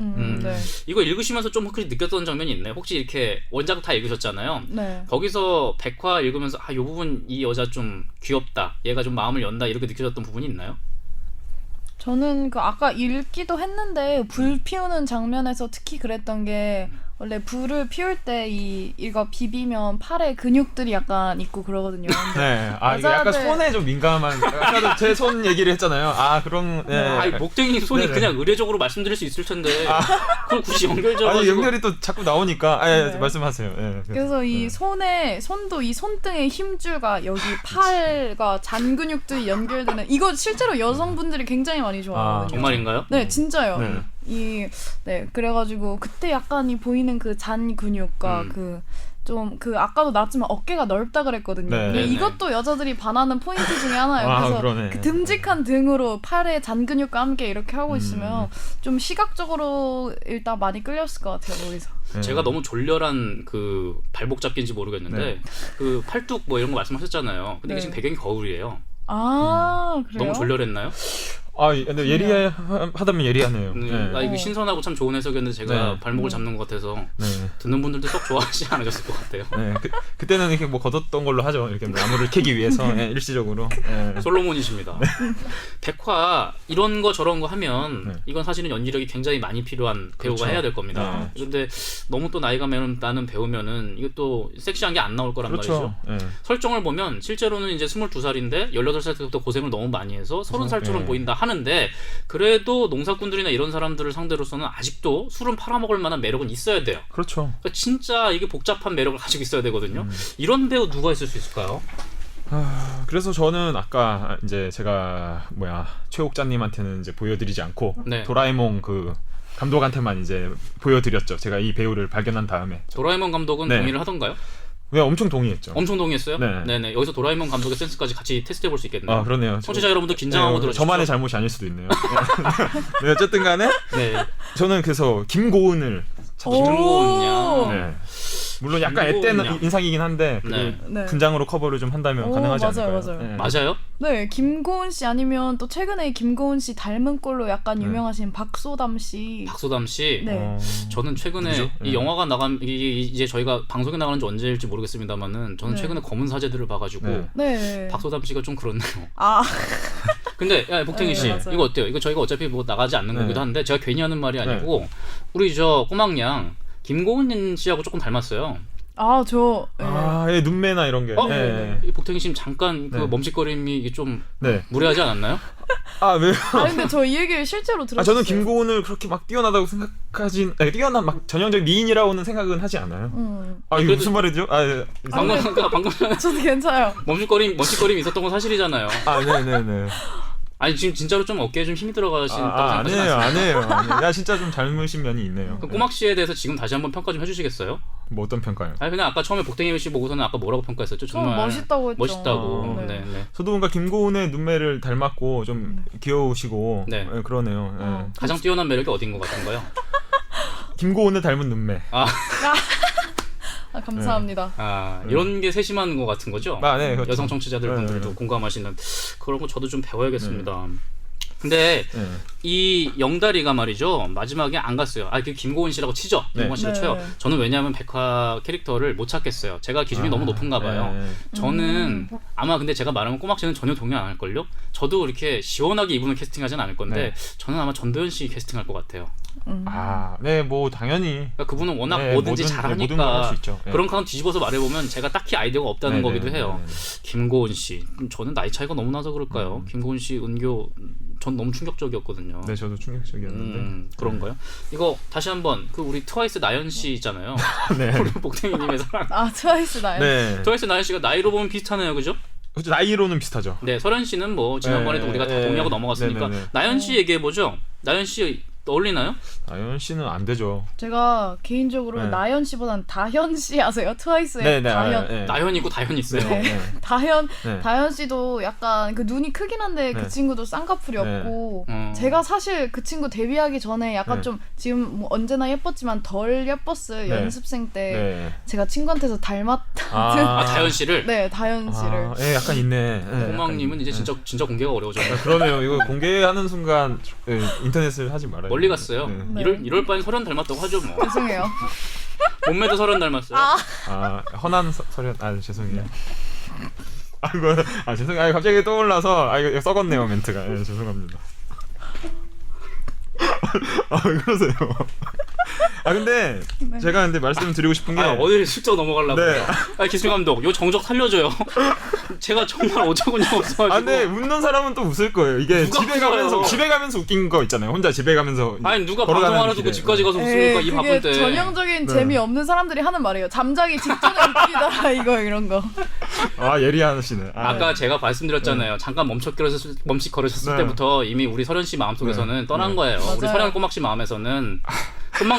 이거 읽으시면서 좀 혹시 느꼈던 장면이 있나요? 혹시 이렇게 원작 다 읽으셨잖아요. 거기서 백화 읽으면서 이 부분 이 여자 좀 귀엽다. 얘가 좀 마음을 연다 이렇게 느껴졌던 부분이 있나요? 저는 그 아까 읽기도 했는데 불 피우는 장면에서 특히 그랬던 게 원래 불을 피울 때 이거 비비면 팔에 근육들이 약간 있고 그러거든요. 네. 이게 약간 손에 좀 민감한. 아까도 제 손 얘기를 했잖아요. 그런. 목탱이 손이 그냥 의례적으로 말씀드릴 수 있을 텐데 그걸 굳이 연결적으로. 연결이 또 자꾸 나오니까. 말씀하세요. 그래서 이 손도 이 손등의 힘줄과 여기 팔과 잔 근육들이 연결되는 이거 실제로 여성분들이 굉장히 많이 좋아하거든요. 정말인가요? 네, 진짜요. 그래가지고 그때 약간 보이는 그 잔 근육과 아까도 나왔지만 어깨가 넓다 그랬거든요. 근데 이것도 여자들이 반하는 포인트 중에 하나예요. 그래서 그 듬직한 등으로 팔에 잔 근육과 함께 이렇게 하고 있으면 좀 시각적으로 일단 많이 끌렸을 것 같아요. 거기서. 제가 너무 졸렬한 그 발목 잡기인지 모르겠는데 그 팔뚝 뭐 이런 거 말씀하셨잖아요. 근데 이게 지금 배경이 거울이에요. 그래요? 너무 졸렬했나요? 근데 예리하다면 예리하네요. 이거 신선하고 참 좋은 해석이었는데 제가 발목을 잡는 것 같아서 듣는 분들도 썩 좋아하지 않으셨을 것 같아요. 그때는 이렇게 뭐 걷었던 걸로 하죠. 이렇게 나무를 캐기 위해서 일시적으로. 솔로몬이십니다. 백화 이런 거 저런 거 하면 이건 사실은 연기력이 굉장히 많이 필요한 배우가 해야 될 겁니다. 그런데 너무 또 나이가 많은 배우면은 이것도 섹시한 게 안 나올 거란 말이죠. 설정을 보면 실제로는 이제 22살인데 18살 때부터 고생을 너무 많이 해서 30살처럼 보인다 하는 하는데 그래도 농사꾼들이나 이런 사람들을 상대로서는 아직도 술은 팔아먹을 만한 매력은 있어야 돼요. 그렇죠. 그러니까 진짜 이게 복잡한 매력을 가지고 있어야 되거든요. 이런 배우 누가 있을 수 있을까요? 그래서 저는 아까 이제 제가 최옥자님한테는 이제 보여드리지 않고 네. 도라에몽 그 감독한테만 이제 보여드렸죠. 제가 이 배우를 발견한 다음에. 도라에몽 감독은 네. 동의를 하던가요? 왜 엄청 동의했죠. 엄청 동의했어요? 네. 네네. 여기서 도라에몽 감독의 센스까지 같이 테스트해볼 수 있겠네요. 아 그러네요. 청취자 여러분도 긴장하고 들어주십시오. 저만의 잘못이 아닐 수도 있네요. 네, 어쨌든 간에 네. 저는 그래서 김고은을 김고은요. 네. 물론 약간 김고은요. 앳된 인상이긴 한데 네. 네. 분장으로 커버를 좀 한다면 가능하지 맞아요, 않을까요? 맞아요. 네. 맞아요? 네, 김고은 씨 아니면 또 최근에 김고은 씨 닮은 꼴로 약간 네. 유명하신 박소담 씨. 박소담 씨. 네. 저는 최근에 누구죠? 이 영화가 이제 저희가 방송에 나가는 지 언제일지 모르겠습니다만은 저는 네. 최근에 검은 사제들을 봐가지고 네. 네. 박소담 씨가 좀 그렇네요. 아, 근데 야, 복탱이 네, 씨 맞아요. 이거 어때요? 이거 저희가 어차피 뭐 나가지 않는 네. 거기도 한데 제가 괜히 하는 말이 아니고 우리 저 꼬막냥 김고은 씨하고 조금 닮았어요. 아, 저. 네. 예, 눈매나 이런 게. 어? 네. 이 복탱이 씨 잠깐 그 네. 멈칫거림이 이게 좀 네. 무례하지 않았나요? 아 왜요? 아, 근데 저 이 얘기를 실제로 들었어요. 저는 김고은을 그렇게 막 뛰어나다고 생각하진, 뛰어난 막 전형적 미인이라고는 생각은 하지 않아요. 아 이거 그래도- 무슨 말이죠? 방금 전에 저도 괜찮아요. 멈칫거림이 있었던 건 사실이잖아요. 네네네. 아니 지금 진짜로 좀 어깨에 좀 힘이 들어가신다고 생각하시나요? 아니에요. 야 진짜 좀 젊으신 면이 있네요. 그럼 꼬막 씨에 대해서 지금 다시 한번 평가 좀 해주시겠어요? 뭐 어떤 평가요? 아니 그냥 아까 처음에 복댕이 씨 보고서는 아까 뭐라고 평가했었죠? 정말 멋있다고 했죠. 멋있다고. 네. 네. 저도 뭔가 김고은의 눈매를 닮았고 좀 귀여우시고 네. 그러네요. 예. 가장 뛰어난 매력이 어딘 것 같은가요? 김고은을 닮은 눈매. 아, 감사합니다. 이런 게 세심한 것 같은 거죠? 네, 그렇죠. 여성 청취자들 분들도 네. 공감하시는 그런 거 저도 좀 배워야겠습니다. 근데 네. 이 영다리가 말이죠 마지막에 안 갔어요. 그 김고은 씨라고 치죠. 네. 김고은 씨를 네. 쳐요. 저는 왜냐하면 백화 캐릭터를 못 찾겠어요. 제가 기준이 너무 높은가 봐요. 네. 저는 아마 근데 제가 말하면 꼬막 씨는 전혀 동의 안 할걸요? 저도 이렇게 시원하게 이분을 캐스팅하진 않을 건데 저는 아마 전도연 씨 캐스팅할 것 같아요. 네, 뭐 당연히. 그러니까 그분은 워낙 네, 뭐든지 모든 걸 잘하니까 할수 있죠. 네. 그런 칸 뒤집어서 말해보면 제가 딱히 아이디어가 없다는 네, 거기도 네, 해요. 네, 김고은 씨 저는 나이 차이가 너무 나서 그럴까요? 김고은 씨 은교 전 너무 충격적이었거든요. 네, 저도 충격적이었는데. 그런가요? 이거 다시 한번 그 우리 트와이스 나연 씨 있잖아요. 네. 우리 복탱이님의 사랑. 트와이스 나요. 네. 트와이스 나연 씨가 나이로 보면 비슷하네요, 그죠? 그렇죠. 나이로는 비슷하죠. 네, 설현 씨는 뭐 지난번에도 네, 우리가 다 네, 동의하고 넘어갔으니까 네, 네, 네. 나연 씨 얘기해 보죠. 나연 씨 어울리나요? 나연 씨는 안 되죠. 제가 개인적으로 네. 나연 씨보단 다현 씨 아세요? 트와이스의 다현. 네. 나연 있고 다현 있어요. 네. 네. 다현 씨도 약간 그 눈이 크긴 한데 네. 그 친구도 쌍꺼풀이었고 제가 사실 그 친구 데뷔하기 전에 약간 네. 좀 지금 뭐 언제나 예뻤지만 덜 예뻤어요. 네. 연습생 때 네. 제가 친구한테서 닮았다. 다현 씨를. 네, 다현 씨를. 약간 있네. 네, 꼬막님은 이제 진짜 공개가 어려워졌네요. 그러네요. 이거 공개하는 순간 인터넷을 하지 말아요. 멀리 갔어요. 네. 이럴 바엔 설현 닮았다고 하죠 뭐. 죄송해요. 몸매도 설현 닮았어요. 허난 설현. 죄송해요. 아이고, 죄송해요. 갑자기 떠올라서 이거 썩었네요 멘트가. 죄송합니다. 왜 그러세요? 근데 제가 말씀드리고 싶은 게 어디를 슬쩍 넘어가려고. 네. 기술 감독, 요 정적 살려줘요. 제가 정말 어처구니 없어가지고. 근데 웃는 사람은 또 웃을 거예요. 이게 누가 집에 가면서 웃긴 거 있잖아요. 혼자 집에 가면서. 누가 걸어가는 방송 하나 두고 길에. 집까지 가서 웃습니까? 이 바쁠 때. 전형적인 재미없는 사람들이 하는 말이에요. 잠자기 직전에 웃기다 이런 거. 예리하시네. 아까 제가 말씀드렸잖아요. 잠깐 멈칫거리셨을 네. 때부터 이미 우리 설현 씨 마음속에서는 떠난 거예요. 우리 맞아요. 설현 꼬막 씨 마음에서는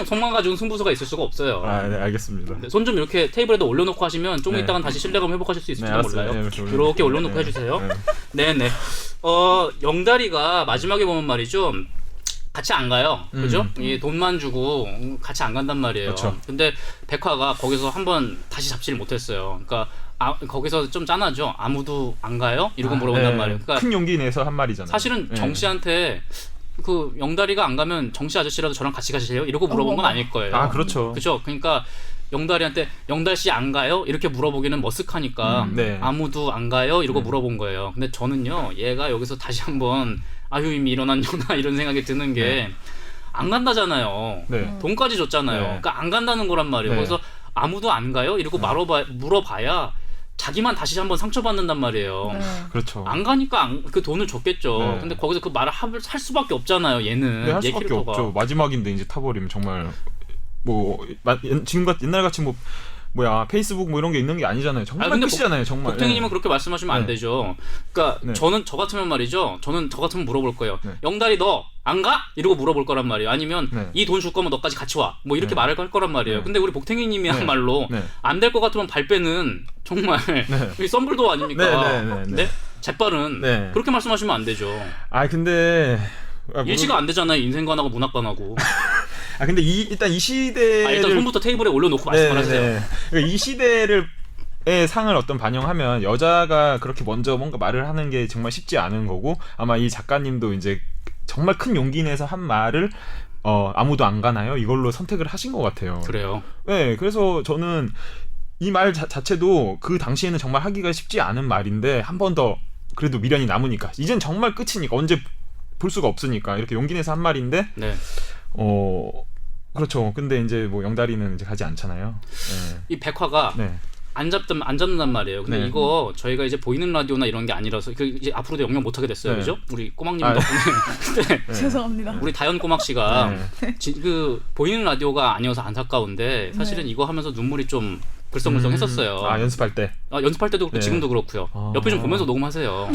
손만 가지고는 승부수가 있을 수가 없어요. 네, 알겠습니다. 손 좀 이렇게 테이블에도 올려놓고 하시면 조금 네. 있다가 다시 실력을 회복하실 수 있을지도 알았어요. 몰라요. 이렇게 이렇게 올려놓고 네. 해주세요. 네네. 영다리가 마지막에 보면 말이죠. 같이 안 가요. 그죠? 이 돈만 주고 같이 안 간단 말이에요. 그렇죠. 근데 백화가 거기서 한번 다시 잡지를 못했어요. 그러니까 거기서 좀 짠하죠. 아무도 안 가요? 이러고 물어본단 말이에요. 그러니까 큰 용기 내서 한 말이잖아요. 사실은 정 씨한테 그 영다리가 안 가면 정 씨 아저씨라도 저랑 같이 가실래요? 이러고 물어본 건 아닐 거예요. 그렇죠. 그죠? 그러니까 영다리한테 영달 씨 안 가요? 이렇게 물어보기는 머쓱하니까 네. 아무도 안 가요? 이러고 물어본 거예요. 근데 저는요, 얘가 여기서 다시 한번 이미 일어났구나 이런 생각이 드는 게 안 간다잖아요. 네. 돈까지 줬잖아요. 네. 그러니까 안 간다는 거란 말이에요. 네. 그래서 아무도 안 가요? 이러고 물어봐야 자기만 다시 한번 상처받는단 말이에요. 네. 그렇죠. 안 가니까 그 돈을 줬겠죠. 네. 근데 거기서 그 말을 할 수밖에 없잖아요. 얘는 네, 할 얘 수밖에 캐릭터가. 없죠. 마지막인데 이제 타버리면 정말 뭐 지금 옛날 같이 뭐 뭐야 페이스북 뭐 이런 게 있는 게 아니잖아요. 정말 근데 끝이잖아요. 정말. 복탱이님은 네. 그렇게 말씀하시면 안 네. 되죠. 그러니까 네. 저는 저 같으면 말이죠. 저는 저 같으면 물어볼 거예요. 네. 영달이 너 안 가? 이러고 물어볼 거란 말이에요. 아니면 네. 이 돈 줄 거면 너까지 같이 와. 뭐 이렇게 네. 말할 거란 말이에요. 네. 근데 우리 복탱이님이야말로 네. 안 될 것 같으면 발 빼는 정말 네. 썸블도 아닙니까? 네. 재빨은 네. 그렇게 말씀하시면 안 되죠. 아 근데 일치가 안 되잖아요. 인생관하고 문학관하고. 아 근데 일단 이 시대를 일단 손부터 테이블에 올려놓고 말씀을 하세요. 그러니까 이 시대를 의 상을 어떤 반영하면 여자가 그렇게 먼저 뭔가 말을 하는 게 정말 쉽지 않은 거고 아마 이 작가님도 이제 정말 큰 용기 내서 한 말을 아무도 안 가나요? 이걸로 선택을 하신 것 같아요. 그래요. 네, 그래서 저는 이 말 자체도 그 당시에는 정말 하기가 쉽지 않은 말인데 한 번 더 그래도 미련이 남으니까 이젠 정말 끝이니까 언제 볼 수가 없으니까 이렇게 용기 내서 한 말인데 네. 그렇죠. 근데 이제 뭐 영다리는 이제 가지 않잖아요. 네. 이 백화가 네. 안 잡는단 말이에요. 근데 네. 이거 저희가 이제 보이는 라디오나 이런 게 아니라서 그 이제 앞으로도 영영 못 하게 됐어요. 네. 그죠? 우리 꼬막님 아, 덕분에. 네. 네. 죄송합니다. 우리 다현 꼬막 씨가 네. 그 보이는 라디오가 아니어서 안타까운데 사실은 이거 하면서 눈물이 좀 글썽글썽 했었어요. 연습할 때. 연습할 때도 그렇고 네. 지금도 그렇고요. 옆에 좀 보면서 녹음하세요.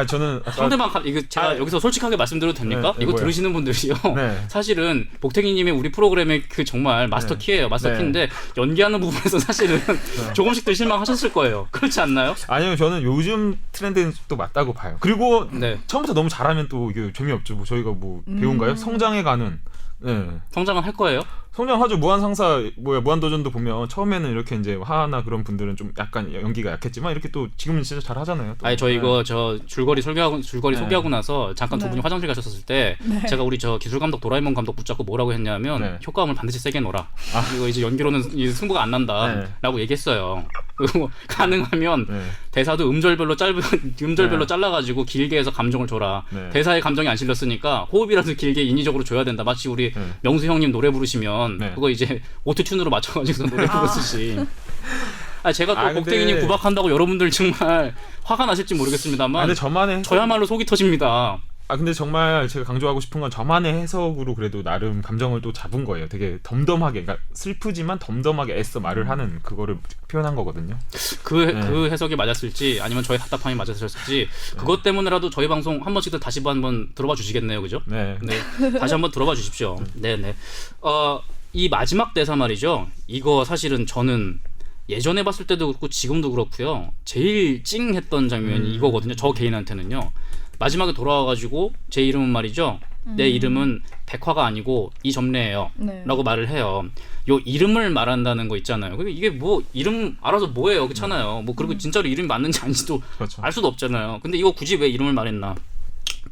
저는 상대방 이거 제가 여기서 솔직하게 말씀드려도 됩니까? 네, 이거 뭐야. 들으시는 분들이요. 네. 사실은 복태기님의 우리 프로그램의 그 정말 마스터 네. 키예요. 마스터 네. 키인데 연기하는 부분에서 사실은 조금씩들 실망하셨을 거예요. 그렇지 않나요? 아니요, 저는 요즘 트렌드는 또 맞다고 봐요. 그리고 네. 처음부터 너무 잘하면 또 이게 재미없죠. 뭐 저희가 뭐 배운가요? 성장해 가는. 네. 성장은 할 거예요? 성장하죠. 무한상사 무한도전도 보면 처음에는 이렇게 이제 하나 그런 분들은 좀 약간 연기가 약했지만 이렇게 또 지금은 진짜 잘 하잖아요. 또. 아니 저 이거 저 줄거리 네. 소개하고 나서 잠깐 두 분이 화장실 가셨을 때 제가 우리 저 기술 감독 도라에몽 감독 붙잡고 뭐라고 했냐면 네. 효과음을 반드시 세게 넣어라. 이거 이제 연기로는 이 승부가 안 난다라고 얘기했어요. 그리고 가능하면 네. 대사도 음절별로 잘라가지고 길게 해서 감정을 줘라. 네. 대사에 감정이 안 실렸으니까 호흡이라도 길게 인위적으로 줘야 된다. 마치 우리 네. 명수 형님 노래 부르시면 네. 그거 이제 오토튠으로 맞춰가지고 노래 부르듯이. 제가 또 근데- 복댕이님 구박한다고 여러분들 정말 화가 나실지 모르겠습니다만 근데 저만의 저야말로 속이 터집니다. 근데 정말 제가 강조하고 싶은 건 저만의 해석으로 그래도 나름 감정을 또 잡은 거예요. 되게 덤덤하게, 그러니까 슬프지만 덤덤하게 애써 말을 하는 그거를 표현한 거거든요. 그 해석이 맞았을지 아니면 저의 답답함이 맞았을지 그것 때문에라도 저희 방송 한 번씩들 다시 한번 들어봐 주시겠네요, 그죠? 네. 네, 다시 한번 들어봐 주십시오. 네네. 이 마지막 대사 말이죠. 이거 사실은 저는 예전에 봤을 때도 그렇고 지금도 그렇고요. 제일 찡했던 장면이 이거거든요. 저 개인한테는요. 마지막에 돌아와가지고 제 이름은 말이죠. 내 이름은 백화가 아니고 이점례예요. 네. 라고 말을 해요. 요 이름을 말한다는 거 있잖아요. 이게 뭐 이름 알아서 뭐예요, 그렇잖아요. 뭐 그리고 진짜로 이름이 맞는지 아닌지도 그렇죠. 알 수도 없잖아요. 근데 이거 굳이 왜 이름을 말했나?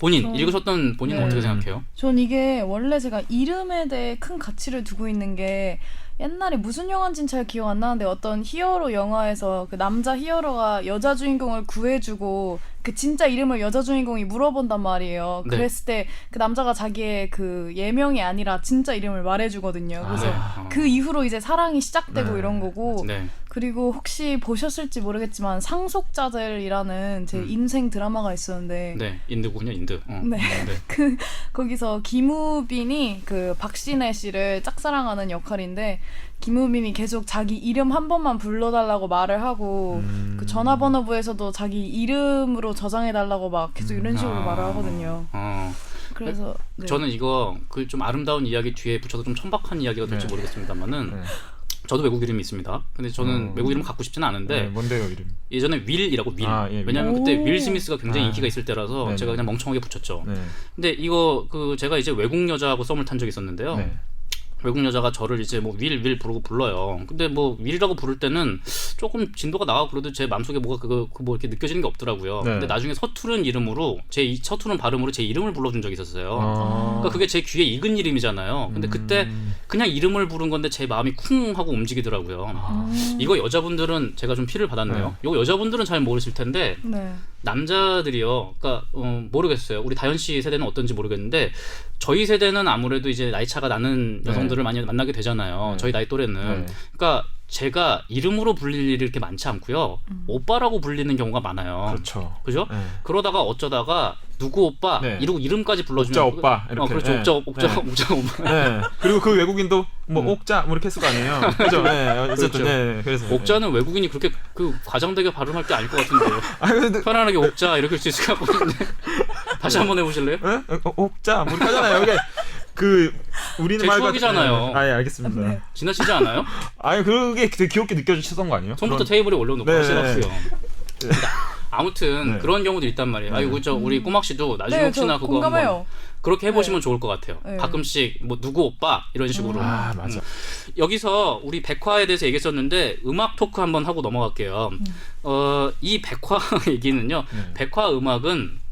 읽으셨던 본인은 네. 어떻게 생각해요? 전 이게 원래 제가 이름에 대해 큰 가치를 두고 있는 게 옛날에 무슨 영화인지는 잘 기억 안 나는데 어떤 히어로 영화에서 그 남자 히어로가 여자 주인공을 구해주고 그 진짜 이름을 여자 주인공이 물어본단 말이에요. 네. 그랬을 때 그 남자가 자기의 그 예명이 아니라 진짜 이름을 말해주거든요. 그래서 네. 그 이후로 이제 사랑이 시작되고 네. 이런 거고 네. 그리고 혹시 보셨을지 모르겠지만 상속자들이라는 제 인생 드라마가 있었는데 네, 인드군요, 인드. 네. 거기서 김우빈이 그 박신혜 씨를 짝사랑하는 역할인데 김우빈이 계속 자기 이름 한 번만 불러달라고 말을 하고 그 전화번호부에서도 자기 이름으로 저장해달라고 막 계속 이런 식으로 말을 하거든요. 그래서 네. 저는 이거 그 좀 아름다운 이야기 뒤에 붙여서 좀 천박한 이야기가 될지 네. 모르겠습니다만은 네. 저도 외국 이름이 있습니다. 근데 저는 외국 이름 갖고 싶지는 않은데 네, 뭔데요 이름? 예전에 윌이라고 윌. 예, 윌. 왜냐하면 그때 오. 윌 스미스가 굉장히 아. 인기가 있을 때라서 네네. 제가 그냥 멍청하게 붙였죠. 네. 근데 이거 그 제가 이제 외국 여자하고 썸을 탄 적이 있었는데요. 네. 외국 여자가 저를 이제 뭐 윌 부르고 불러요. 근데 뭐 윌이라고 부를 때는 조금 진도가 나가고 그래도 제 마음속에 뭐가 뭐 이렇게 느껴지는 게 없더라고요. 네. 근데 나중에 서투른 이름으로 서투른 발음으로 제 이름을 불러준 적이 있었어요. 아. 그러니까 그게 제 귀에 익은 이름이잖아요. 근데 그때 그냥 이름을 부른 건데 제 마음이 쿵 하고 움직이더라고요. 이거 여자분들은 제가 좀 피를 받았네요. 네. 이거 여자분들은 잘 모르실 텐데 네. 남자들이요. 그러니까 모르겠어요. 우리 다현 씨 세대는 어떤지 모르겠는데 저희 세대는 아무래도 이제 나이 차가 나는 여성들을 많이 만나게 되잖아요. 네. 저희 나이 또래는. 네. 그러니까 제가 이름으로 불릴 일이 이렇게 많지 않고요. 오빠라고 불리는 경우가 많아요. 그렇죠. 그죠? 네. 그러다가 어쩌다가 누구 오빠 네. 이러고 이름까지 불러주면 옥자 오빠 이렇게. 그렇죠. 네. 옥자 오빠. 네. 그리고 그 외국인도 뭐 옥자 뭐 이렇게 했을 거 아니에요. 그죠? 네. 어쨌든 그렇죠. 네. 그래서 옥자는 외국인이 그렇게 그 과장되게 발음할 게 아닐 것 같은데요. 근데 편안하게 옥자 이렇게 할 수 있을 것 같은데. 다시 한번 해보실래요? 네? 옥자 뭐 이렇게 하잖아요. 이게 그 우리는 제 말 추억이잖아요. 예, 알겠습니다. 네. 지나치지 않아요? 아니 그게 되게 귀엽게 느껴지시던 거 아니에요? 손부터 그런- 테이블에 올려놓고 네. 하시라고요. 아무튼 네. 그런 경우도 있단 말이에요. 아이고 우리 꼬막 씨도 나중에 네, 혹시나 저 그거 공감해요. 한번 그렇게 해보시면 좋을 것 같아요. 네. 가끔씩 뭐 누구 오빠 이런 식으로. 아 맞아. 여기서 우리 백화에 대해서 얘기했었는데 음악 토크 한번 하고 넘어갈게요. 이 백화 얘기는요. 네. 백화 음악은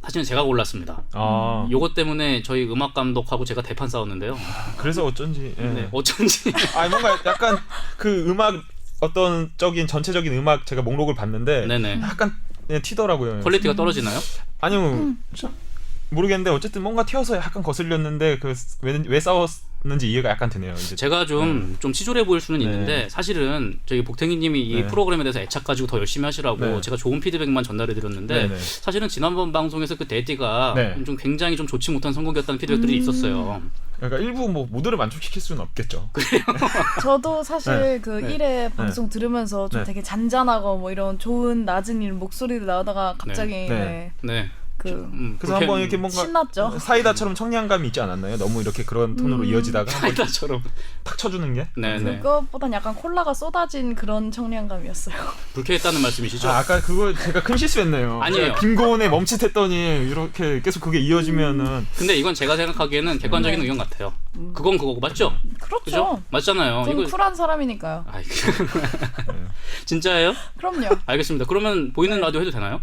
사실은 제가 골랐습니다. 아 요것 때문에 저희 음악 감독하고 제가 대판 싸웠는데요. 그래서 어쩐지. 예. 네, 어쩐지 아 뭔가 약간 그 음악 어떤 적인 전체적인 음악 제가 목록을 봤는데 네네 약간 그냥 튀더라고요. 퀄리티가 떨어지나요? 아니요 모르겠는데 어쨌든 뭔가 튀어서 약간 거슬렸는데 그 왜 싸웠는지 이해가 약간 되네요. 이제 제가 좀 치졸해 보일 수는 네. 있는데 사실은 저희 복탱이님이 이 네. 프로그램에 대해서 애착 가지고 더 열심히 하시라고 네. 제가 좋은 피드백만 전달해 드렸는데 네, 네. 사실은 지난번 방송에서 그 데디가 네. 좀 굉장히 좀 좋지 못한 선곡이었다는 피드백들이 있었어요. 그러니까 일부 뭐 모두를 만족시킬 수는 없겠죠. 저도 사실 네. 그 네. 1회 방송 들으면서 좀 네. 되게 잔잔하고 뭐 이런 좋은 낮은 이런 목소리로 나오다가 갑자기 네. 네. 네. 그 그래서 한번 이렇게 뭔가 신났죠. 사이다처럼 청량감이 있지 않았나요? 너무 이렇게 그런 톤으로 이어지다가 한번 사이다처럼. 탁 쳐주는 게. 네네. 그것보단 약간 콜라가 쏟아진 그런 청량감이었어요. 불쾌했다는 말씀이시죠? 아까 그거 제가 큰 실수했네요. 아니에요. 제가 김고은에 멈칫했더니 이렇게 계속 그게 이어지면은 근데 이건 제가 생각하기에는 객관적인 네. 의견 같아요. 그건 그거고 맞죠? 그렇죠. 그죠? 맞잖아요. 저는 쿨한 사람이니까요. 아이, 진짜예요? 그럼요. 알겠습니다. 그러면 보이는 라디오 해도 되나요?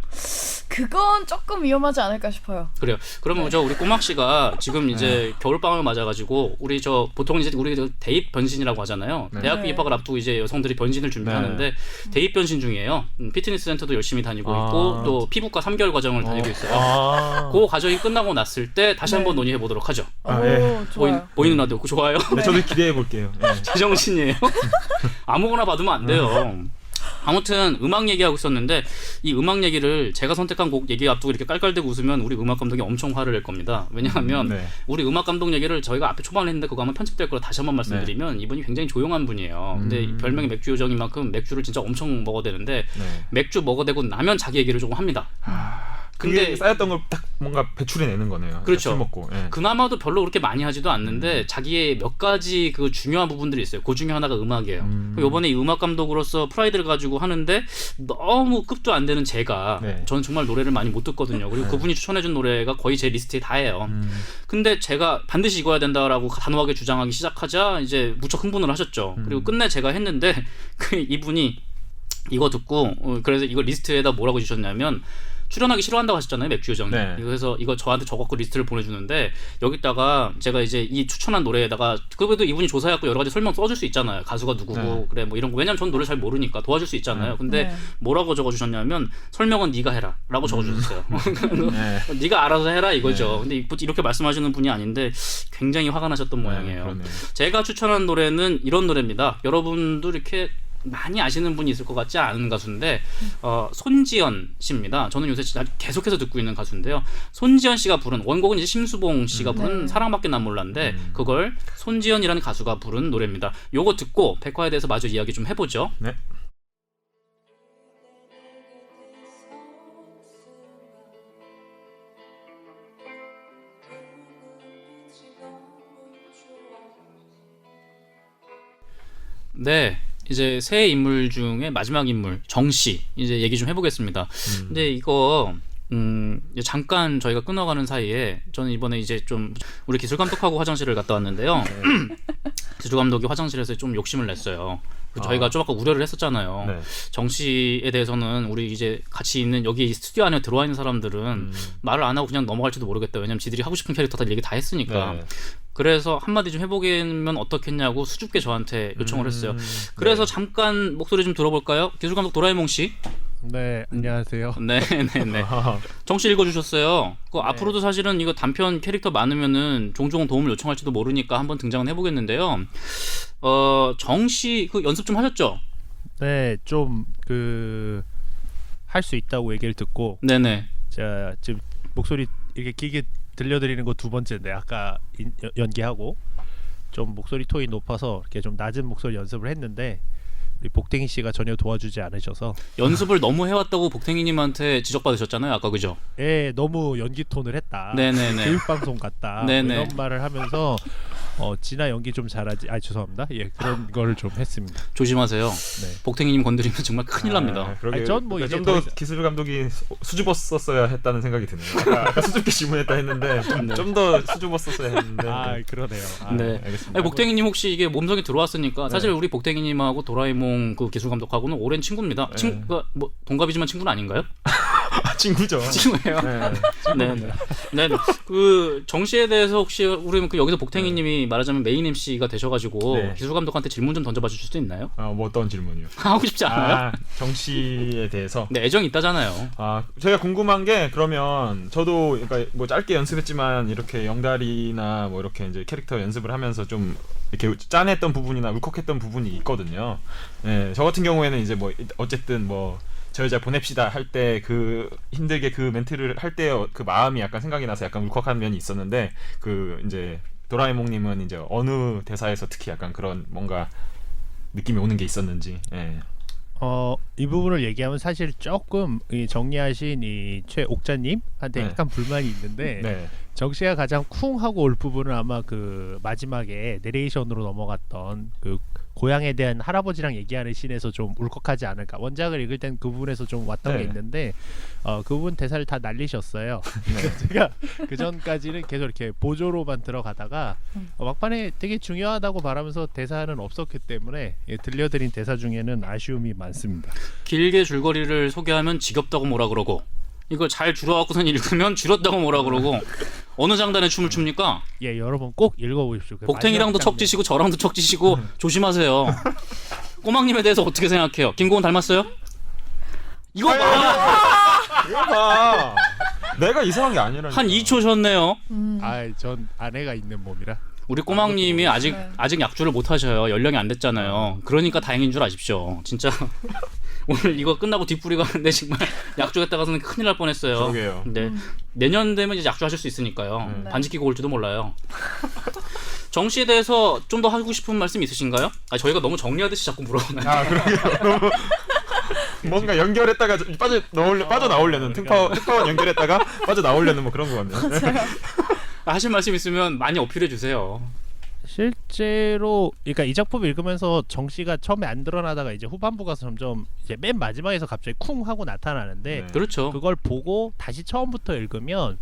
그건 조금 위험하지 않을까 싶어요. 그래요. 그러면 저 우리 꼬막 씨가 지금 이제 겨울 방학을 맞아가지고 우리 저 보통 이제 우리 저 대입 변신이라고 하잖아요. 네. 대학교 네. 입학을 앞두고 이제 여성들이 변신을 준비하는데 대입 변신 중이에요. 피트니스 센터도 열심히 다니고 있고 또 피부과 3개월 과정을 다니고 있어요. 아. 그 과정이 끝나고 났을 때 다시 네. 한번 논의해 보도록 하죠. 아, 오, 예. 좋아요. 보이는 라디오 그거 좋아요. 네, 저도 기대해 볼게요. 예. 제정신이에요. 아무거나 받으면 안 돼요. 아무튼 음악 얘기하고 있었는데 이 음악 얘기를 제가 선택한 곡 얘기 앞두고 이렇게 깔깔대고 웃으면 우리 음악 감독이 엄청 화를 낼 겁니다. 왜냐하면 네. 우리 음악 감독 얘기를 저희가 앞에 초반에 했는데 그거 아마 편집될 거라 다시 한번 말씀드리면 이분이 굉장히 조용한 분이에요. 근데 별명이 맥주 요정인 만큼 맥주를 진짜 엄청 먹어대는데 네. 맥주 먹어대고 나면 자기 얘기를 조금 합니다. 근데 근데 쌓였던 걸 딱 뭔가 배출해내는 거네요. 그렇죠. 술 먹고. 예. 그나마도 별로 그렇게 많이 하지도 않는데 자기의 몇 가지 그 중요한 부분들이 있어요. 그 중에 하나가 음악이에요. 이번에 이 음악 감독으로서 프라이드를 가지고 하는데 너무 급도 안 되는 제가 네. 저는 정말 노래를 많이 못 듣거든요. 그리고 그분이 추천해준 노래가 거의 제 리스트에 다예요. 근데 제가 반드시 이거야 된다라고 단호하게 주장하기 시작하자 이제 무척 흥분을 하셨죠. 그리고 끝내 제가 했는데 그 이분이 이거 듣고 그래서 이거 리스트에다 뭐라고 주셨냐면 출연하기 싫어한다고 하셨잖아요, 맥주 요정이. 네. 그래서 이거 저한테 적어갖고 리스트를 보내주는데 여기다가 제가 이제 이 추천한 노래에다가 그래도 이분이 조사해갖고 여러 가지 설명 써줄 수 있잖아요. 가수가 누구고 네. 그래 뭐 이런 거. 왜냐면 전 노래 잘 모르니까 도와줄 수 있잖아요. 근데 네. 뭐라고 적어주셨냐면 설명은 네가 해라라고 적어주셨어요. 네. 네가 알아서 해라 이거죠. 근데 이렇게 말씀하시는 분이 아닌데 굉장히 화가 나셨던 모양이에요. 그러네요. 제가 추천한 노래는 이런 노래입니다. 여러분도 이렇게 많이 아시는 분이 있을 것 같지 않은 가수인데 손지연 씨입니다. 저는 요새 진짜 계속해서 듣고 있는 가수인데요. 손지연 씨가 부른 원곡은 이제 심수봉 씨가 부른 네. 사랑밖에 난 몰랐는데 그걸 손지연이라는 가수가 부른 노래입니다. 요거 듣고 백화에 대해서 마저 이야기 좀 해보죠. 네. 네. 이제 새 인물 중에 마지막 인물 정씨 이제 얘기 좀 해보겠습니다. 근데 이거 이제 잠깐 저희가 끊어가는 사이에 저는 이번에 이제 좀 우리 기술 감독하고 화장실을 갔다 왔는데요. 기술 감독이 화장실에서 좀 욕심을 냈어요. 저희가 좀 아까 우려를 했었잖아요. 네. 정 씨에 대해서는 우리 이제 같이 있는 여기 스튜디오 안에 들어와 있는 사람들은 말을 안 하고 그냥 넘어갈지도 모르겠다. 왜냐면 지들이 하고 싶은 캐릭터들 얘기 다 했으니까. 네. 그래서 한마디 좀 해보면 어떻겠냐고 수줍게 저한테 요청을 했어요. 그래서 네. 잠깐 목소리 좀 들어볼까요? 기술 감독 도라에몽 씨. 네, 안녕하세요. 네네네. 정씨 읽어주셨어요. 앞으로도 사실은 이거 단편 캐릭터 많으면은 종종 도움을 요청할지도 모르니까 한번 등장은 해보겠는데요. 정씨 그 연습 좀 하셨죠? 네, 좀 할 수 있다고 얘기를 듣고 네네. 제가 지금 목소리 이렇게 길게 들려드리는 거 두 번째인데 아까 연기하고 좀 목소리 톤이 높아서 이렇게 좀 낮은 목소리 연습을 했는데 우리 복댕이 씨가 전혀 도와주지 않으셔서 연습을 너무 해왔다고 복탱이님한테 지적받으셨잖아요, 아까 그죠? 예, 너무 연기 톤을 했다. 네네네. 교육방송 같다. 네네. 이런 말을 하면서 진아 연기 좀 잘하지. 죄송합니다. 예, 그런 거를 좀 했습니다. 조심하세요. 네. 복탱이님 건드리면 정말 큰일 납니다. 그러게. 전 뭐 이제 좀더 더 기술 감독이 수줍었었어야 했다는 생각이 드네요. 아까 수줍게 질문했다 했는데 좀 더 수줍었었어야 했는데. 그러네요. 네. 알겠습니다. 복탱이님 혹시 이게 몸성이 들어왔으니까 사실 우리 복탱이님하고 도라에몽 그 기술 감독하고는 오랜 친구입니다. 네. 친구가 뭐 동갑이지만 친구는 아닌가요? 친구죠. 친구예요. 네. 네. 그 정씨에 대해서 혹시 우리 그 여기서 복탱이님이 말하자면 메인 MC가 되셔가지고 네. 기술 감독한테 질문 좀 던져봐 주실 수 있나요? 뭐 어떤 질문이요? 하고 싶지 않아요? 정 씨에 대해서. 네, 애정 있다잖아요. 제가 궁금한 게 그러면 저도 그러니까 뭐 짧게 연습했지만 이렇게 영달이나 뭐 이렇게 이제 캐릭터 연습을 하면서 좀 이렇게 짠했던 부분이나 울컥했던 부분이 있거든요. 네, 저 같은 경우에는 이제 뭐 어쨌든 뭐 저 여자 보냅시다 할 때 그 힘들게 그 멘트를 할 때 그 마음이 약간 생각이 나서 약간 울컥한 면이 있었는데 그 이제 도라에몽님은 이제 어느 대사에서 특히 약간 그런 뭔가 느낌이 오는 게 있었는지. 예. 이 부분을 얘기하면 사실 조금 이 정리하신 이 최옥자님한테 네. 약간 불만이 있는데 네. 정씨가 가장 쿵 하고 올 부분은 아마 그 마지막에 내레이션으로 넘어갔던 그 고향에 대한 할아버지랑 얘기하는 씬에서 좀 울컥하지 않을까. 원작을 읽을 땐 그 부분에서 좀 왔던 네. 게 있는데 그 부분 대사를 다 날리셨어요. 네. 제가 그 전까지는 계속 이렇게 보조로만 들어가다가 막판에 되게 중요하다고 말하면서 대사는 없었기 때문에 들려드린 대사 중에는 아쉬움이 많습니다. 길게 줄거리를 소개하면 지겹다고 뭐라 그러고 이걸 잘 줄여갖고선 읽으면 줄였다고 뭐라 그러고 어느 장단에 춤을 춥니까? 예, 여러분 꼭 읽어보십시오. 그 복탱이랑도 마지막 장면. 척지시고 저랑도 척지시고 조심하세요. 꼬막님에 대해서 어떻게 생각해요? 김고은 닮았어요? 이거 봐! 이거 봐. 내가 이상한 게 아니라. 한 2초 셨네요. 전 아내가 있는 몸이라. 우리 꼬막님이 아직 약주를 못 하셔요. 연령이 안 됐잖아요. 그러니까 다행인 줄 아십시오. 진짜 오늘 이거 끝나고 뒷부리 가는데 정말 약주했다가서는 큰일 날 뻔했어요. 그러게요. 네. 내년 되면 이제 약주하실 수 있으니까요. 네. 반지 끼고 올지도 몰라요. 정 씨에 대해서 좀 더 하고 싶은 말씀 있으신가요? 저희가 너무 정리하듯이 자꾸 물어보나요? 그러게요. 너무 뭔가 연결했다가 빠져나오려는 특파원 연결했다가 빠져나오려는 뭐 그런 거 같네요. 하실 말씀 있으면 많이 어필해 주세요. 실제로 그러니까 이 작품 읽으면서 정 씨가 처음에 안 드러나다가 이제 후반부 가서 점점 이제 맨 마지막에서 갑자기 쿵 하고 나타나는데 네. 그렇죠. 그걸 보고 다시 처음부터 읽으면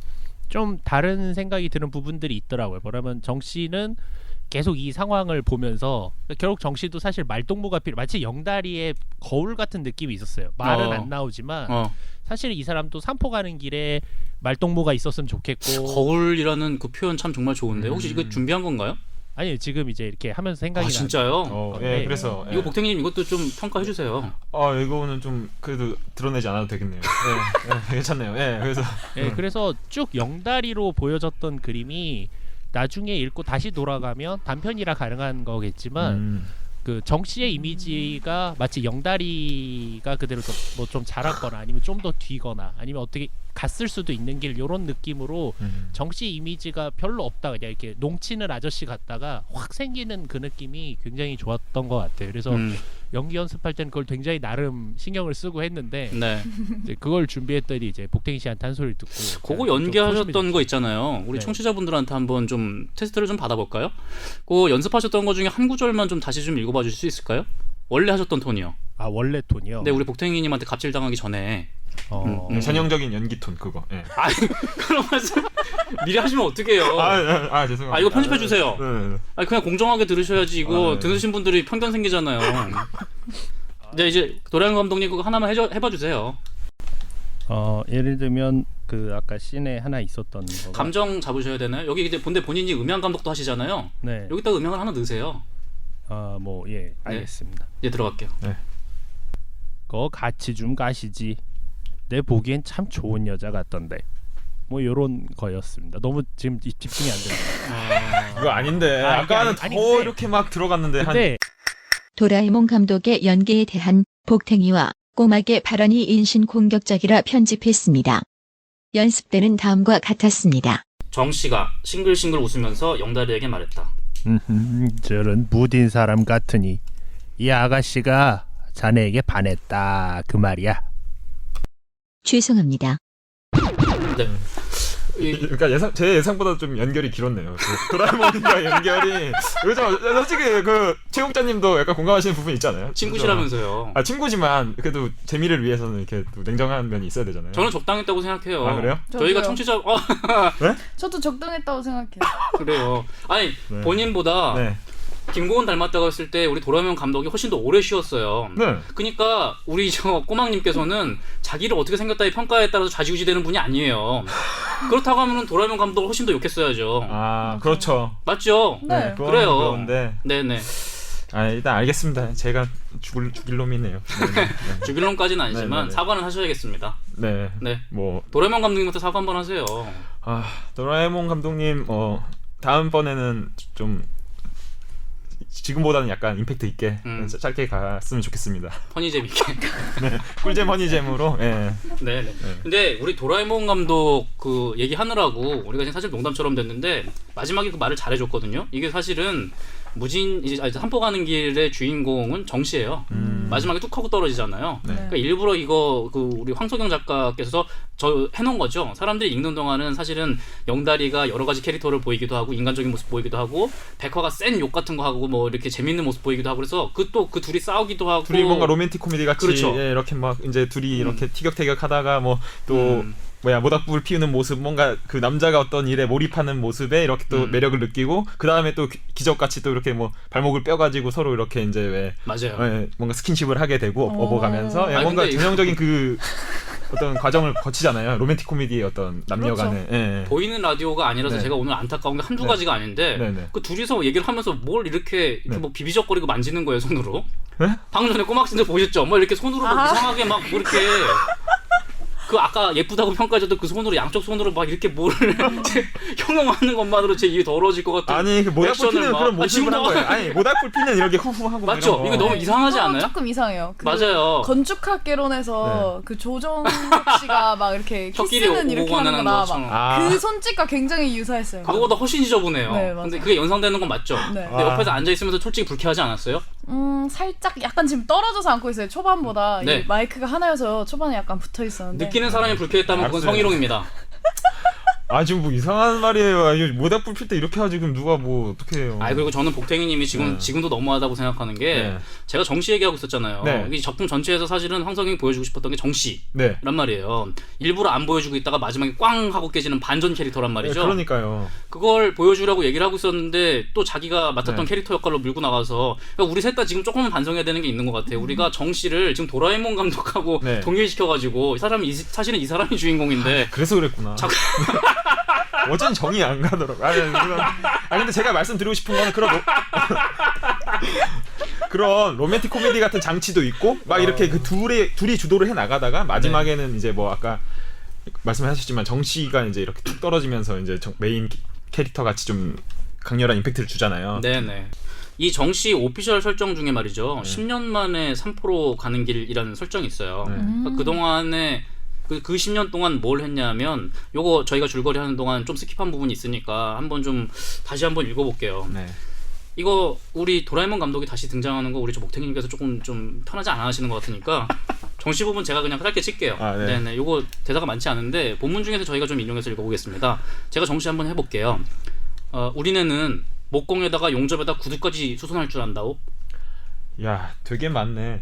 좀 다른 생각이 드는 부분들이 있더라고요. 뭐냐면 정 씨는 계속 이 상황을 보면서 결국 정 씨도 사실 말동무가 마치 영다리의 거울 같은 느낌이 있었어요. 말은 안 나오지만 사실 이 사람도 산포 가는 길에 말동무가 있었으면 좋겠고. 거울이라는 그 표현 참 정말 좋은데 혹시 이거 준비한 건가요? 아니요, 지금 이제 이렇게 하면서 생각이 진짜요? 예, 그래서 이거 복탱님 이것도 좀 평가해 주세요. 이거는 좀 그래도 드러내지 않아도 되겠네요. 예, 괜찮네요. 예, 그래서 그래서 쭉 영다리로 보여졌던 그림이 나중에 읽고 다시 돌아가면 단편이라 가능한 거겠지만 그 정씨의 이미지가 마치 영다리가 그대로 좀 자랐거나 아니면 좀 더 뒤거나 아니면 어떻게 갔을 수도 있는 길 이런 느낌으로 정씨 이미지가 별로 없다 그냥 이렇게 농치는 아저씨 같다가 확 생기는 그 느낌이 굉장히 좋았던 것 같아요. 그래서 연기 연습할 때는 그걸 굉장히 나름 신경을 쓰고 했는데 네. 이제 그걸 준비했더니 이제 복탱이 씨한테 한 소리를 듣고 그거 좀 연기하셨던 거 있잖아요. 우리 네. 청취자분들한테 한번 좀 테스트를 좀 받아볼까요? 그 연습하셨던 거 중에 한 구절만 좀 다시 좀 읽어봐 주실 수 있을까요? 원래 하셨던 톤이요. 원래 톤이요? 네, 우리 복탱이님한테 갑질당하기 전에. 전형적인 연기 톤 그거. 예. 그런 말씀 미리 하시면 어떡해요? 죄송합니다. 이거 편집해 주세요. 네. 그냥 공정하게 들으셔야지 이거 네. 들으신 분들이 편견 생기잖아요. 네, 이제 도량 감독님 그거 하나만 해봐 주세요. 예를 들면 그 아까 씬에 하나 있었던 거 감정 잡으셔야 되나요? 여기 이제 본인이 음향 감독도 하시잖아요. 네. 여기다 음향을 하나 넣으세요. 알겠습니다. 이제 들어갈게요. 네. 그거 같이 좀 가시지. 내 보기엔 참 좋은 여자 같던데. 뭐 요런 거였습니다. 너무 지금 집중이 안 됩니다. 이거 아닌데 아, 이게 아까는 아니, 더 근데- 이렇게 막 들어갔는데 근데 도라에몽 감독의 연기에 대한 복탱이와 꼬막의 발언이 인신공격적이라 편집했습니다. 연습 때는 다음과 같았습니다. 정 씨가 싱글싱글 웃으면서 영다리에게 말했다. 저런 무딘 사람 같으니 이 아가씨가 자네에게 반했다 그 말이야. 죄송합니다. 네. 그러니까 제 예상보다 좀 연결이 길었네요. 그 도라에몽과 연결이 요즘 솔직히 그 최국자님도 약간 공감하시는 부분 있잖아요. 친구시라면서요. 아 친구지만 그래도 재미를 위해서는 이렇게 또 냉정한 면이 있어야 되잖아요. 저는 적당했다고 생각해요. 아, 그래요? 저희가 저도요. 청취자 저도 적당했다고 생각해요. 그래요. 아니 네. 본인보다 네. 김고은 닮았다고 했을 때 우리 도라에몽 감독이 훨씬 더 오래 쉬었어요. 네. 그러니까 우리 저 꼬막님께서는 자기를 어떻게 생겼다의 평가에 따라서 좌지우지되는 분이 아니에요. 그렇다고 하면은 도라에몽 감독을 훨씬 더 욕했어야죠. 아 그렇죠. 맞죠? 네. 그건 그래요. 그런데 네네. 아 일단 알겠습니다. 제가 죽일 놈이네요. 네. 죽일 놈까지는 아니지만 네네네. 사과는 하셔야겠습니다. 네. 네. 뭐 도라에몽 감독님한테 사과 한번 하세요. 도라에몽 감독님 다음번에는 좀 지금보다는 약간 임팩트 있게 짧게 갔으면 좋겠습니다. 허니잼 있게. 네. 꿀잼 허니잼으로. 예. 네네. 근데 우리 도라에몽 감독 그 얘기하느라고 우리가 지금 사실 농담처럼 됐는데 마지막에 그 말을 잘해줬거든요. 이게 사실은 무진 이제 산포 가는 길의 주인공은 정 씨예요. 마지막에 뚝 하고 떨어지잖아요. 네. 그러니까 일부러 이거 그 우리 황석영 작가께서 저 해놓은 거죠. 사람들이 읽는 동안은 사실은 영다리가 여러 가지 캐릭터를 보이기도 하고 인간적인 모습 보이기도 하고 백화가 센 욕 같은 거 하고 뭐 이렇게 재밌는 모습 보이기도 하고 그래서 그 둘이 싸우기도 하고 둘이 뭔가 로맨틱 코미디 같이 그렇죠. 예, 이렇게 막 이제 둘이 이렇게 티격태격하다가 뭐 또 모닥불 피우는 모습 뭔가 그 남자가 어떤 일에 몰입하는 모습에 이렇게 또 매력을 느끼고 그 다음에 또 기적같이 또 이렇게 뭐 발목을 뼈가지고 서로 이렇게 이제 왜 맞아요. 뭔가 스킨십을 하게 되고 업어가면서 아니, 뭔가 근데 이거- 전형적인 그 어떤 과정을 거치잖아요. 로맨틱 코미디의 어떤 남녀간의 그렇죠. 예. 보이는 라디오가 아니라서 네. 제가 오늘 안타까운 게 한두 네. 가지가 아닌데 네네. 그 둘이서 얘기를 하면서 뭘 이렇게 네. 뭐 비비적거리고 만지는 거예요 손으로. 네? 방금 전에 꼬막신들 보셨죠? 뭐 이렇게 손으로 막 아. 이상하게 막 뭐 이렇게 그 아까 예쁘다고 평가해줬던 그 손으로 양쪽 손으로 막 이렇게 뭐를 형용하는 것만으로 제 입이 더러워질 것 같은. 아니 그 모닥불 액션을 피는 막- 그런 모습을 지금도 한 거예요. 아니 모닥불 피는 이렇게 후후하고 뭐 맞죠? 이런 거. 이거 너무 네, 이상하지 이건 않아요? 조금 이상해요. 그 맞아요. 건축학개론에서 그 조정석 씨가 막 이렇게 혀끼리 키스는 오고 이렇게 가는 하는 거나 것처럼. 막 그 손짓과 굉장히 유사했어요. 그거보다 훨씬 지저분해요. 네, 맞아요. 근데 그게 연상되는 건 맞죠? 네. 근데 옆에서 앉아 있으면서 솔직히 불쾌하지 않았어요? 살짝 약간 지금 떨어져서 앉고 있어요. 초반보다 네. 이 마이크가 하나여서 초반에 약간 붙어 있었는데. 느끼는 사람이 불쾌했다면 그건 알았어요. 성희롱입니다. 아 지금 뭐 이상한 말이에요. 아니, 모닥불 필 때 이렇게 하지 그럼 누가 뭐 어떻게 해요? 아 그리고 저는 복탱이님이 네. 지금도 너무하다고 생각하는 게 네. 제가 정씨 얘기하고 있었잖아요. 네. 이 작품 전체에서 사실은 황석영이 보여주고 싶었던 게 정씨란 네. 말이에요. 일부러 안 보여주고 있다가 마지막에 꽝 하고 깨지는 반전 캐릭터란 말이죠. 그러니까요. 그걸 보여주라고 얘기를 하고 있었는데 또 자기가 맡았던 네. 캐릭터 역할로 밀고 나가서 그러니까 우리 셋 다 지금 조금은 반성해야 되는 게 있는 것 같아요. 우리가 정씨를 지금 도라에몽 감독하고 네. 동일시켜가지고 이 사람이 사실은 이 사람이 주인공인데 그래서 그랬구나. 어쩐 정이 안 가더라고. 근데 제가 말씀드리고 싶은 거는 그런 로맨틱 코미디 같은 장치도 있고 막 이렇게 그 둘이 주도를 해 나가다가 마지막에는 이제 뭐 아까 말씀하셨지만 정 씨가 이제 이렇게 툭 떨어지면서 이제 메인 캐릭터 같이 좀 강렬한 임팩트를 주잖아요. 네네. 이 정씨 오피셜 설정 중에 말이죠. 10년 만에 3포로 가는 길이라는 설정이 있어요. 네. 그러니까 그동안에 그 10년 동안 뭘 했냐면 요거 저희가 줄거리 하는 동안 좀 스킵한 부분이 있으니까 다시 한번 읽어볼게요. 네. 이거 우리 도라에몽 감독이 다시 등장하는 거 우리 저 목탱이님께서 조금 좀 편하지 않아 하시는 것 같으니까 정씨 부분 제가 그냥 짧게 칠게요. 아, 네. 네네. 요거 대사가 많지 않은데 본문 중에서 저희가 좀 인용해서 읽어보겠습니다. 제가 정씨 한번 해볼게요. 우리네는 목공에다가 용접에다 구두까지 수선할 줄 안다오. 야, 되게 많네.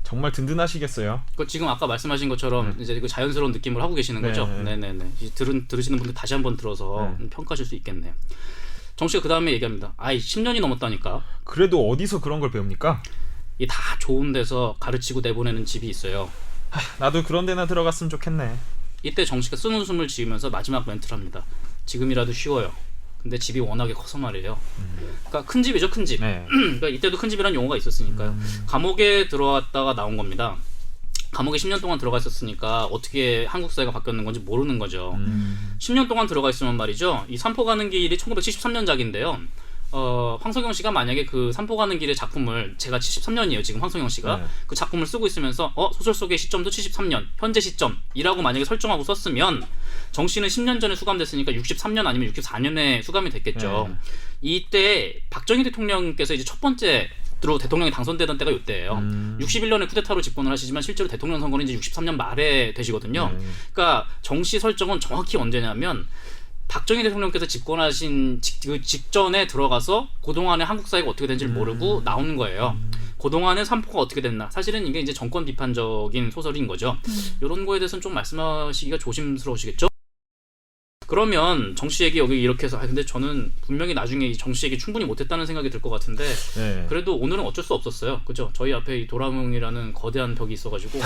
정말 든든하시겠어요. 그 지금 아까 말씀하신 것처럼 이제 그 자연스러운 느낌을 하고 계시는 거죠. 네. 네네네. 들으시는 분들 다시 한번 들어서 평가하실 수 있겠네요. 정씨가 그 다음에 얘기합니다. 10년이 넘었다니까. 그래도 어디서 그런 걸 배웁니까? 이 다 좋은 데서 가르치고 내보내는 집이 있어요. 나도 그런 데나 들어갔으면 좋겠네. 이때 정씨가 쓴 웃음을 지으면서 마지막 멘트를 합니다. 지금이라도 쉬워요. 근데 집이 워낙에 커서 말이에요. 그러니까 큰 집이죠, 큰 집. 네. 그러니까 이때도 큰 집이라는 용어가 있었으니까요. 감옥에 들어왔다가 나온 겁니다. 감옥에 10년 동안 들어가 있었으니까 어떻게 한국 사회가 바뀌었는 건지 모르는 거죠. 10년 동안 들어가 있으면 말이죠. 이 산포 가는 길이 1973년작인데요. 황석영 씨가 만약에 그 산포 가는 길의 작품을 제가 73년이에요. 지금 황석영 씨가 네. 그 작품을 쓰고 있으면서 소설 속의 시점도 73년 현재 시점이라고 만약에 설정하고 썼으면 정 씨는 10년 전에 수감됐으니까 63년 아니면 64년에 수감이 됐겠죠. 네. 이때 박정희 대통령께서 이제 첫 번째로 대통령이 당선되던 때가 이때예요. 61년에 쿠데타로 집권을 하시지만 실제로 대통령 선거는 이제 63년 말에 되시거든요. 네. 그러니까 정 씨 설정은 정확히 언제냐면 박정희 대통령께서 집권하신 그 직전에 들어가서 그동안의 한국 사회가 어떻게 된지를 모르고 나오는 거예요. 그동안의 산포가 어떻게 됐나. 사실은 이게 이제 정권 비판적인 소설인 거죠. 이런 거에 대해서는 좀 말씀하시기가 조심스러우시겠죠? 그러면 정 씨 얘기 여기 이렇게 해서 근데 저는 분명히 나중에 정 씨 얘기 충분히 못했다는 생각이 들 것 같은데 네. 그래도 오늘은 어쩔 수 없었어요. 그죠? 저희 앞에 이 도라몽이라는 거대한 벽이 있어가지고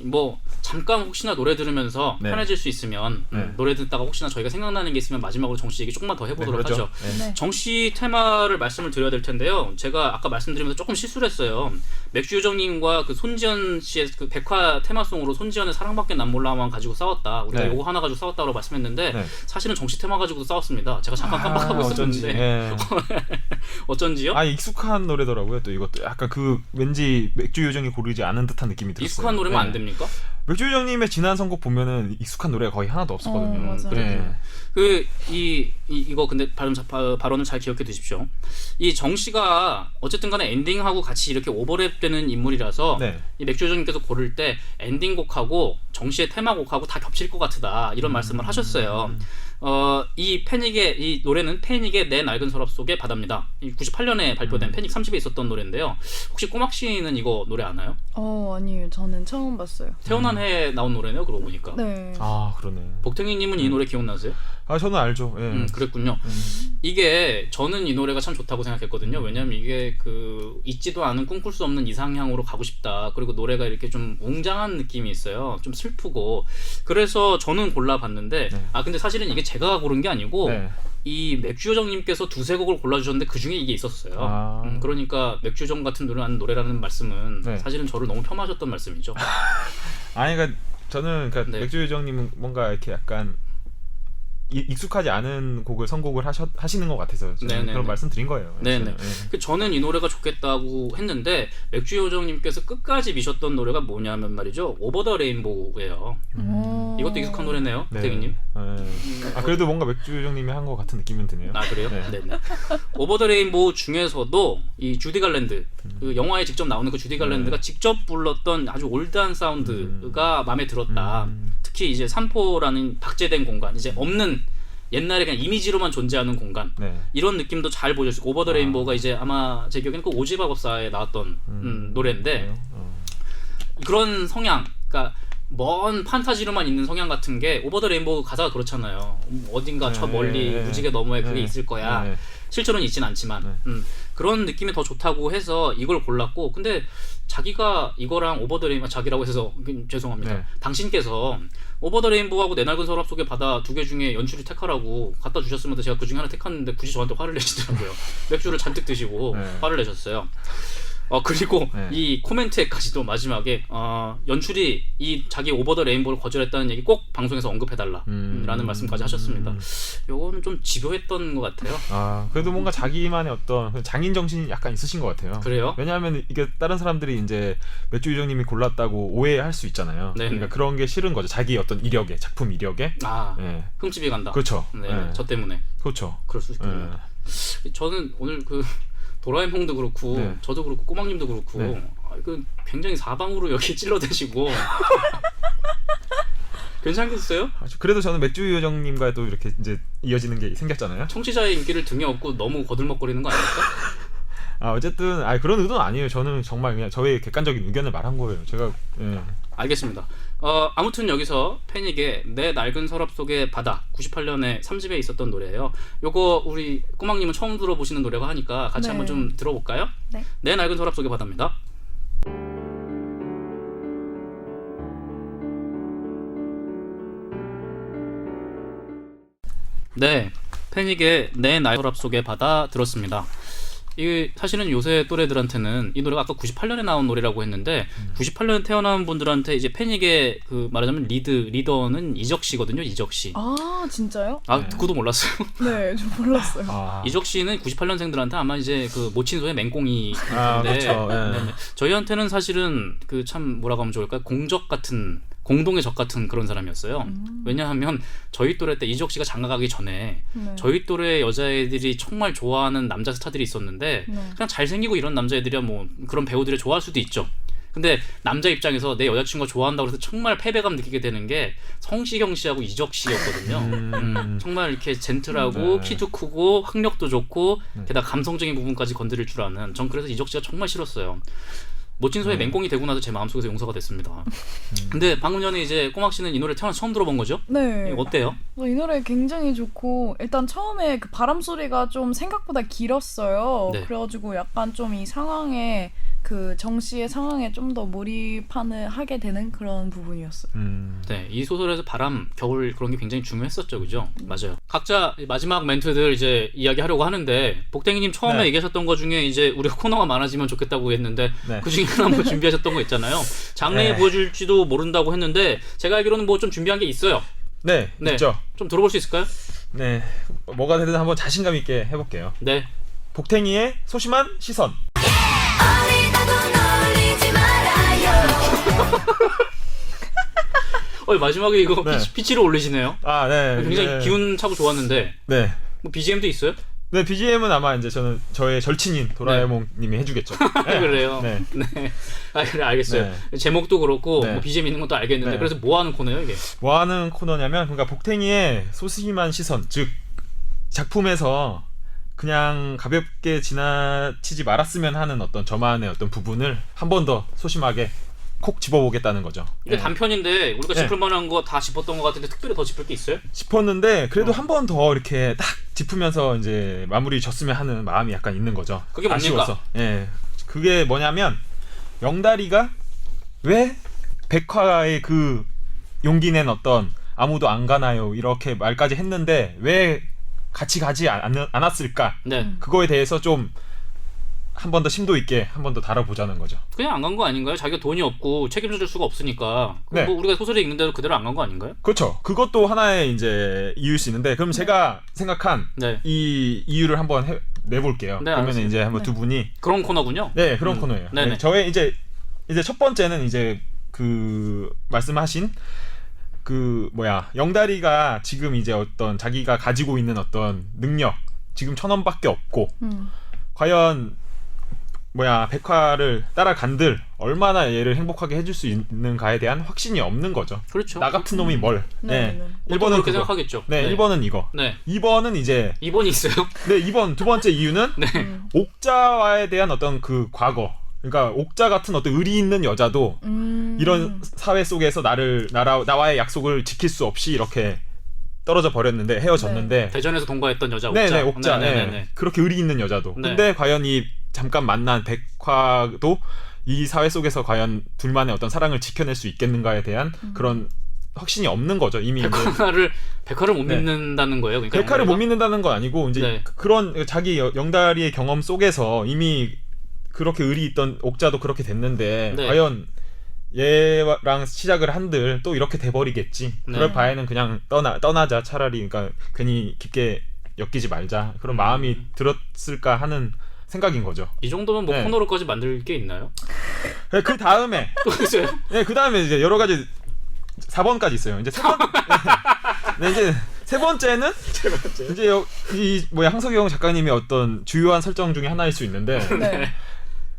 뭐 잠깐 혹시나 노래 들으면서 네. 편해질 수 있으면 네. 노래 듣다가 혹시나 저희가 생각나는 게 있으면 마지막으로 정 씨 얘기 조금만 더 해보도록 네, 그렇죠. 하죠. 네. 네. 정 씨 테마를 말씀을 드려야 될 텐데요. 제가 아까 말씀드리면서 조금 실수를 했어요. 맥주 요정님과 그 손지연 씨의 그 백화 테마송으로 손지연의 사랑밖에 난 몰라만 가지고 싸웠다. 우리가 네. 요거 하나 가지고 싸웠다고 말씀했는데 네. 사실은 정 씨 테마 가지고도 싸웠습니다. 제가 잠깐 깜빡하고 어쩐지. 있었는데 예. 어쩐지요? 익숙한 노래더라고요. 또 이것도 약간 그 왠지 맥주 요정이 고르지 않은 듯한 느낌이 들었어요. 익숙한 노래면 안 됩니까? 맥주 요정님의 지난 선곡 보면은 익숙한 노래가 거의 하나도 없었거든요. 맞아요. 그래요. 이거 근데 발언을 잘 기억해 두십시오. 이 정 씨가 어쨌든 간에 엔딩하고 같이 이렇게 오버랩되는 인물이라서 네. 이 맥주 요정님께서 고를 때 엔딩곡하고 정 씨의 테마곡하고 다 겹칠 것 같다 이런 말씀을 하셨어요. 이 패닉의 이 노래는 패닉의 내 낡은 서랍 속의 바다입니다. 98년에 발표된 패닉 30에 있었던 노래인데요. 혹시 꼬막 씨는 이거 노래 아나요? 아니요. 저는 처음 봤어요. 태어난 해에 나온 노래네요. 그러고 보니까. 네. 그러네. 복탱이님은 이 노래 기억나세요? 저는 알죠. 예. 그랬군요. 이게 저는 이 노래가 참 좋다고 생각했거든요. 왜냐면 이게 그 잊지도 않은 꿈꿀 수 없는 이상향으로 가고 싶다. 그리고 노래가 이렇게 좀 웅장한 느낌이 있어요. 좀 슬프고. 그래서 저는 골라봤는데 네. 근데 사실은 이게 제가 고른 게 아니고 네. 이 맥주요정님께서 두세 곡을 골라주셨는데 그 중에 이게 있었어요. 그러니까 맥주요정 같은 노래라는 말씀은 네. 사실은 저를 너무 폄하하셨던 말씀이죠. 그러니까 저는 네. 맥주 요정님은 뭔가 이렇게 약간 익숙하지 않은 곡을 선곡을 하시는 것 같아서 저는 그런 말씀 드린 거예요. 네네. 저는 이 노래가 좋겠다고 했는데 맥주 요정님께서 끝까지 미셨던 노래가 뭐냐면 말이죠. 오버 더 레인보우예요. 이것도 익숙한 노래네요, 대기님. 그래도 뭔가 맥주 요정님이 한 것 같은 느낌은 드네요. 그래요? 네. 네네. 오버 더 레인보우 중에서도 이 주디 갈랜드, 그 영화에 직접 나오는 그 주디 갈랜드가 직접 불렀던 아주 올드한 사운드가 마음에 들었다. 특히 이제 산포라는 박제된 공간, 이제 없는 옛날에 그냥 이미지로만 존재하는 공간, 네. 이런 느낌도 잘 보여줬고 오버 더 레인보우가 이제 아마 제 기억에는 그 오지박업사에 나왔던 노래인데 그런 성향, 그러니까 먼 판타지로만 있는 성향 같은 게 오버 더 레인보우 가사가 그렇잖아요. 어딘가 저 멀리 무지개 너머에 그게 있을 거야. 실제로는 있진 않지만 그런 느낌이 더 좋다고 해서 이걸 골랐고, 근데 자기가 이거랑 오버 더 레인보우, 자기라고 해서 죄송합니다. 네. 당신께서 오버 더 레인보우하고 내 낡은 서랍 속의 바다 두 개 중에 연출을 택하라고 갖다 주셨으면 제가 그 중에 하나 택했는데 굳이 저한테 화를 내시더라고요. 맥주를 잔뜩 드시고 화를 내셨어요. 그리고 이 코멘트에까지도 마지막에 연출이 이 자기 오버 더 레인보우를 거절했다는 얘기 꼭 방송에서 언급해달라 라는 말씀까지 하셨습니다. 요거는 좀 집요했던 것 같아요. 그래도 뭔가 자기만의 어떤 장인 정신이 약간 있으신 것 같아요. 그래요? 왜냐하면 이게 다른 사람들이 이제 맥주 요정님이 골랐다고 오해할 수 있잖아요. 네네. 그러니까 그런 게 싫은 거죠. 자기 어떤 이력에, 작품 이력에. 흠집이 간다. 그렇죠. 네, 저 때문에. 그렇죠. 그럴 수 있군요. 저는 오늘 그 도라에몽도 그렇고 저도 그렇고 꼬막님도 그렇고 그 굉장히 사방으로 여기 찔러대시고 괜찮겠어요? 그래도 저는 맥주 요정님과 또 이렇게 이제 이어지는 게 생겼잖아요. 청취자의 인기를 등에 업고 너무 거들먹거리는 거 아닙니까? 어쨌든 그런 의도는 아니에요. 저는 정말 그냥 저의 객관적인 의견을 말한 거예요. 제가 알겠습니다. 아무튼 여기서 패닉의 내 낡은 서랍 속의 바다 98년에 3집에 있었던 노래예요. 요거 우리 꼬막님은 처음 들어보시는 노래가 하니까 같이 한번 좀 들어볼까요? 네. 내 낡은 서랍 속의 바다입니다. 네, 패닉의 내 낡은 서랍 속의 바다 들었습니다. 이게 사실은 요새 또래들한테는 이 노래가 아까 98년에 나온 노래라고 했는데 98년에 태어난 분들한테 이제 패닉의 그 말하자면 리더는 이적 씨거든요. 이적 씨. 아 진짜요? 아 듣고도 몰랐어요. 네, 좀 몰랐어요. 아, 이적 씨는 98년생들한테 아마 이제 그 모친소의 맹꽁이인데 그렇죠. 예. 네네. 저희한테는 사실은 그 참 뭐라고 하면 좋을까 공적 같은 공동의 적 같은 그런 사람이었어요. 왜냐하면 저희 또래 때 이적 씨가 장가가기 전에 네. 저희 또래 여자애들이 정말 좋아하는 남자 스타들이 있었는데 네. 그냥 잘생기고 이런 남자애들이야 뭐 그런 배우들을 좋아할 수도 있죠. 근데 남자 입장에서 내 여자친구가 좋아한다고 해서 정말 패배감 느끼게 되는 게 성시경 씨하고 이적 씨였거든요. 정말 이렇게 젠틀하고 네. 키도 크고 학력도 좋고 게다가 감성적인 부분까지 건드릴 줄 아는 전 그래서 이적 씨가 정말 싫었어요. 모친소의 맹꽁이 되고 나서 제 마음속에서 용서가 됐습니다. 근데 방금 전에 이제 꼬막 씨는 이 노래 태어나서 처음 들어본 거죠? 네. 이거 어때요? 이 노래 굉장히 좋고 일단 처음에 그 바람 소리가 좀 생각보다 길었어요. 네. 그래가지고 약간 좀 이 상황에 그 정 씨의 상황에 좀 더 몰입하는 하게 되는 그런 부분이었어요. 네, 이 소설에서 바람, 겨울 그런 게 굉장히 중요했었죠, 그죠? 맞아요. 각자 마지막 멘트들 이제 이야기하려고 하는데 복댕이님 처음에 네. 얘기하셨던 거 중에 이제 우리가 코너가 많아지면 좋겠다고 했는데 네. 그 중에 하나 뭐 준비하셨던 거 있잖아요. 장래에 네. 보여줄지도 모른다고 했는데 제가 알기로는 뭐 좀 준비한 게 있어요. 네, 네, 있죠. 좀 들어볼 수 있을까요? 네, 뭐가 되든 한번 자신감 있게 해볼게요. 네. 복탱이의 소심한 시선. 마지막에 이거 네. 피치를 올리시네요. 아, 네. 굉장히 네. 기운 차고 좋았는데 네. 뭐 BGM도 있어요? 네, BGM은 아마 이제 저의 절친인 도라에몽님이 해주겠죠. 네. 그래요. 네. 네. 아 그래 알겠어요. 제목도 그렇고 네. 뭐 BGM 있는 것도 알겠는데 네. 그래서 뭐 하는 코너예요 이게? 뭐 하는 코너냐면, 그러니까 복탱이의 소심한 시선, 즉 작품에서 그냥 가볍게 지나치지 말았으면 하는 어떤 저만의 어떤 부분을 한 번 더 소심하게 콕 집어보겠다는 거죠. 이게 네. 단편인데 우리가 네. 짚을 만한 거 다 짚었던 것 같은데 특별히 더 짚을 게 있어요? 짚었는데 그래도 한 번 더 이렇게 딱 짚으면서 이제 마무리 졌으면 하는 마음이 약간 있는 거죠. 그게 뭡니까? 아쉬워서. 예. 그게 뭐냐면 영다리가 왜 백화의 그 용기 낸 어떤 아무도 안 가나요 이렇게 말까지 했는데 왜 같이 가지 않았을까? 네. 그거에 대해서 좀 한 번 더 심도 있게 한 번 더 다뤄보자는 거죠. 그냥 안 간 거 아닌가요? 자기가 돈이 없고 책임져 줄 수가 없으니까. 네. 뭐 우리가 소설에 읽는 대로 그대로 안 간 거 아닌가요? 그렇죠. 그것도 하나의 이제 이유일 수 있는데, 그럼 제가 생각한 네. 이 이유를 한번 내볼게요. 네, 그러면 알겠습니다. 이제 한번 두 분이 그런 코너군요. 네, 그런 코너예요. 네네. 네, 저의 이제 첫 번째는 이제 그 말씀하신 그 영다리가 지금 이제 어떤 자기가 가지고 있는 어떤 능력, 지금 1,000원밖에 없고 과연 백화를 따라간들 얼마나 얘를 행복하게 해줄 수 있는가에 대한 확신이 없는 거죠. 그렇죠. 나 같은 놈이 뭘? 네, 네. 1번은 그렇게 그거. 생각하겠죠. 네, 1번은 이거. 네. 2번은 이제 2번이 있어요? 네, 2번 두 번째 이유는 네. 옥자와에 대한 어떤 그 과거. 그러니까 옥자 같은 어떤 의리 있는 여자도 이런 사회 속에서 나와의 약속을 지킬 수 없이 이렇게 떨어져 버렸는데, 헤어졌는데. 대전에서 동거했던 여자 옥자. 네네, 옥자. 네네네. 네. 그렇게 의리 있는 여자도. 네. 근데 과연 이 잠깐 만난 백화도 이 사회 속에서 과연 둘만의 어떤 사랑을 지켜낼 수 있겠는가에 대한 그런 확신이 없는 거죠. 이미 백화를 못 네. 믿는다는 거예요. 그러니까 백화를 못 영다리가? 믿는다는 건 아니고 이제 네. 그런 자기 영다리의 경험 속에서 이미 그렇게 의리 있던 옥자도 그렇게 됐는데 네. 과연 얘랑 시작을 한들 또 이렇게 돼버리겠지. 네. 그럴 바에는 그냥 떠나자 차라리. 그러니까 괜히 깊게 엮이지 말자. 그런 마음이 들었을까 하는 생각인 거죠. 이 정도면 뭐 네. 코너로까지 만들 게 있나요? 그 다음에 또 있어요? 네, 그 다음에 이제 여러 가지 4번까지 있어요. 이제 이제 세 번째는 이제 항석이 형 작가님의 어떤 주요한 설정 중에 하나일 수 있는데 네.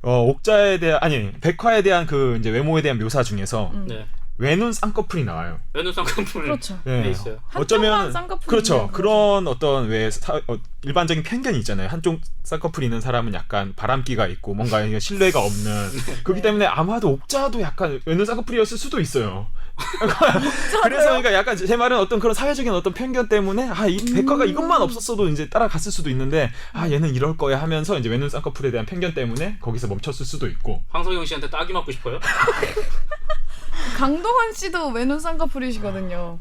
옥자에 대한 백화에 대한 그 이제 외모에 대한 묘사 중에서 네. 외눈 쌍꺼풀이 나와요. 외눈 쌍꺼풀. 그렇죠. 네. 있어요. 어쩌면 쌍꺼풀이 그렇죠. 있는 그런 어떤 일반적인 편견이 있잖아요. 한쪽 쌍꺼풀 있는 사람은 약간 바람기가 있고 뭔가 신뢰가 없는. 그렇기 때문에 아마도 옥자도 약간 외눈 쌍꺼풀이었을 수도 있어요. 그래서 그러니까 약간 제 말은 어떤 그런 사회적인 어떤 편견 때문에 이 백화가 이것만 없었어도 이제 따라갔을 수도 있는데 얘는 이럴 거야 하면서 이제 외눈 쌍꺼풀에 대한 편견 때문에 거기서 멈췄을 수도 있고. 황석영 씨한테 따기 맞고 싶어요? 강동원 씨도 외눈 쌍꺼풀이시거든요.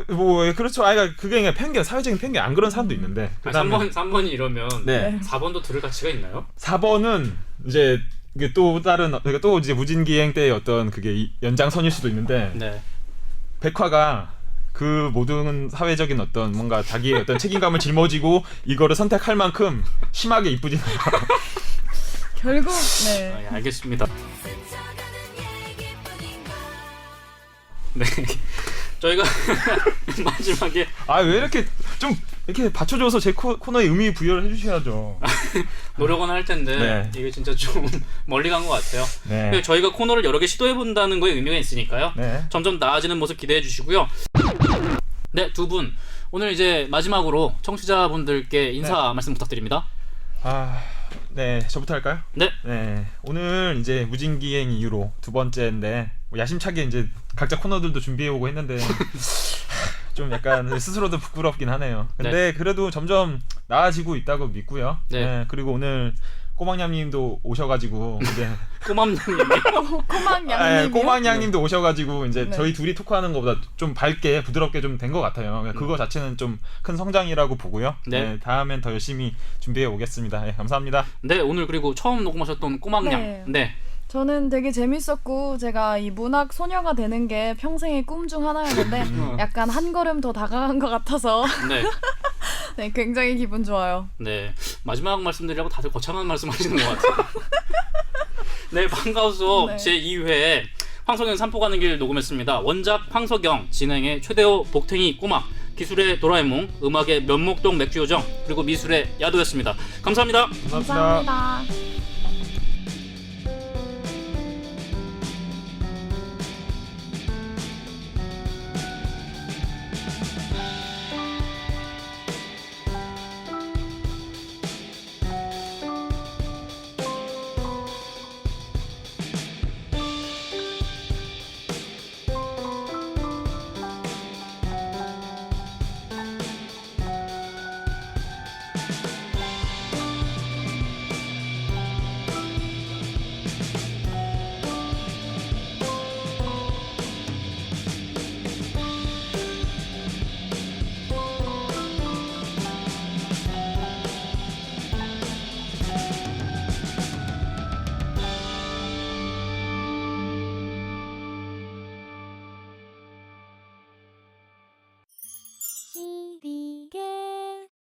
뭐 그렇죠. 그러니까 그게 그냥 편견, 사회적인 편견. 안 그런 사람도 있는데. 그다음에 3번이 이러면 네. 4번도 들을 가치가 있나요? 4번은 이제 이게 또 다른 그러니까 또 이제 무진기행 때의 어떤 그게 연장선일 수도 있는데 네. 백화가 그 모든 사회적인 어떤 뭔가 자기의 어떤 책임감을 짊어지고 이거를 선택할 만큼 심하게 이쁘진 않아요. 결국 아, 네. 예, 알겠습니다. 네. 저희가 마지막에 왜 이렇게 좀 이렇게 받쳐줘서 제 코너에 의미 부여를 해주셔야죠. 노력은 할 텐데 네. 이게 진짜 좀 멀리 간 것 같아요. 네. 저희가 코너를 여러 개 시도해 본다는 거에 의미가 있으니까요. 네. 점점 나아지는 모습 기대해 주시고요. 네, 두 분 오늘 이제 마지막으로 청취자분들께 인사 말씀 부탁드립니다. 네, 저부터 할까요? 네. 네, 오늘 이제 무진기행 이후로 두 번째인데 뭐 야심차게 이제 각자 코너들도 준비해 오고 했는데 좀 약간 스스로도 부끄럽긴 하네요. 근데 그래도 점점 나아지고 있다고 믿고요. 네. 네, 그리고 오늘 꼬막냥님도 오셔가지고 이제 꼬막냥님이요? 꼬막냥님도 오셔가지고 이제 네. 저희 둘이 토크하는 것보다 좀 밝게 부드럽게 좀 된 것 같아요. 그거 자체는 좀 큰 성장이라고 보고요. 네. 네, 다음엔 더 열심히 준비해 오겠습니다. 네, 감사합니다. 네, 오늘 그리고 처음 녹음하셨던 꼬막냥. 네. 저는 되게 재밌었고 제가 이 문학 소녀가 되는 게 평생의 꿈 중 하나였는데 약간 한 걸음 더 다가간 것 같아서 네. 네, 굉장히 기분 좋아요. 네. 마지막 말씀드리려고 다들 거창한 말씀 하시는 것 같아요. 네, 방과후속 네. 제2회 황석영 산포 가는 길 녹음했습니다. 원작 황석영, 진행의 최대호, 복탱이, 꼬막, 기술의 도라에몽, 음악의 면목동 맥주요정, 그리고 미술의 야도였습니다. 감사합니다. 감사합니다.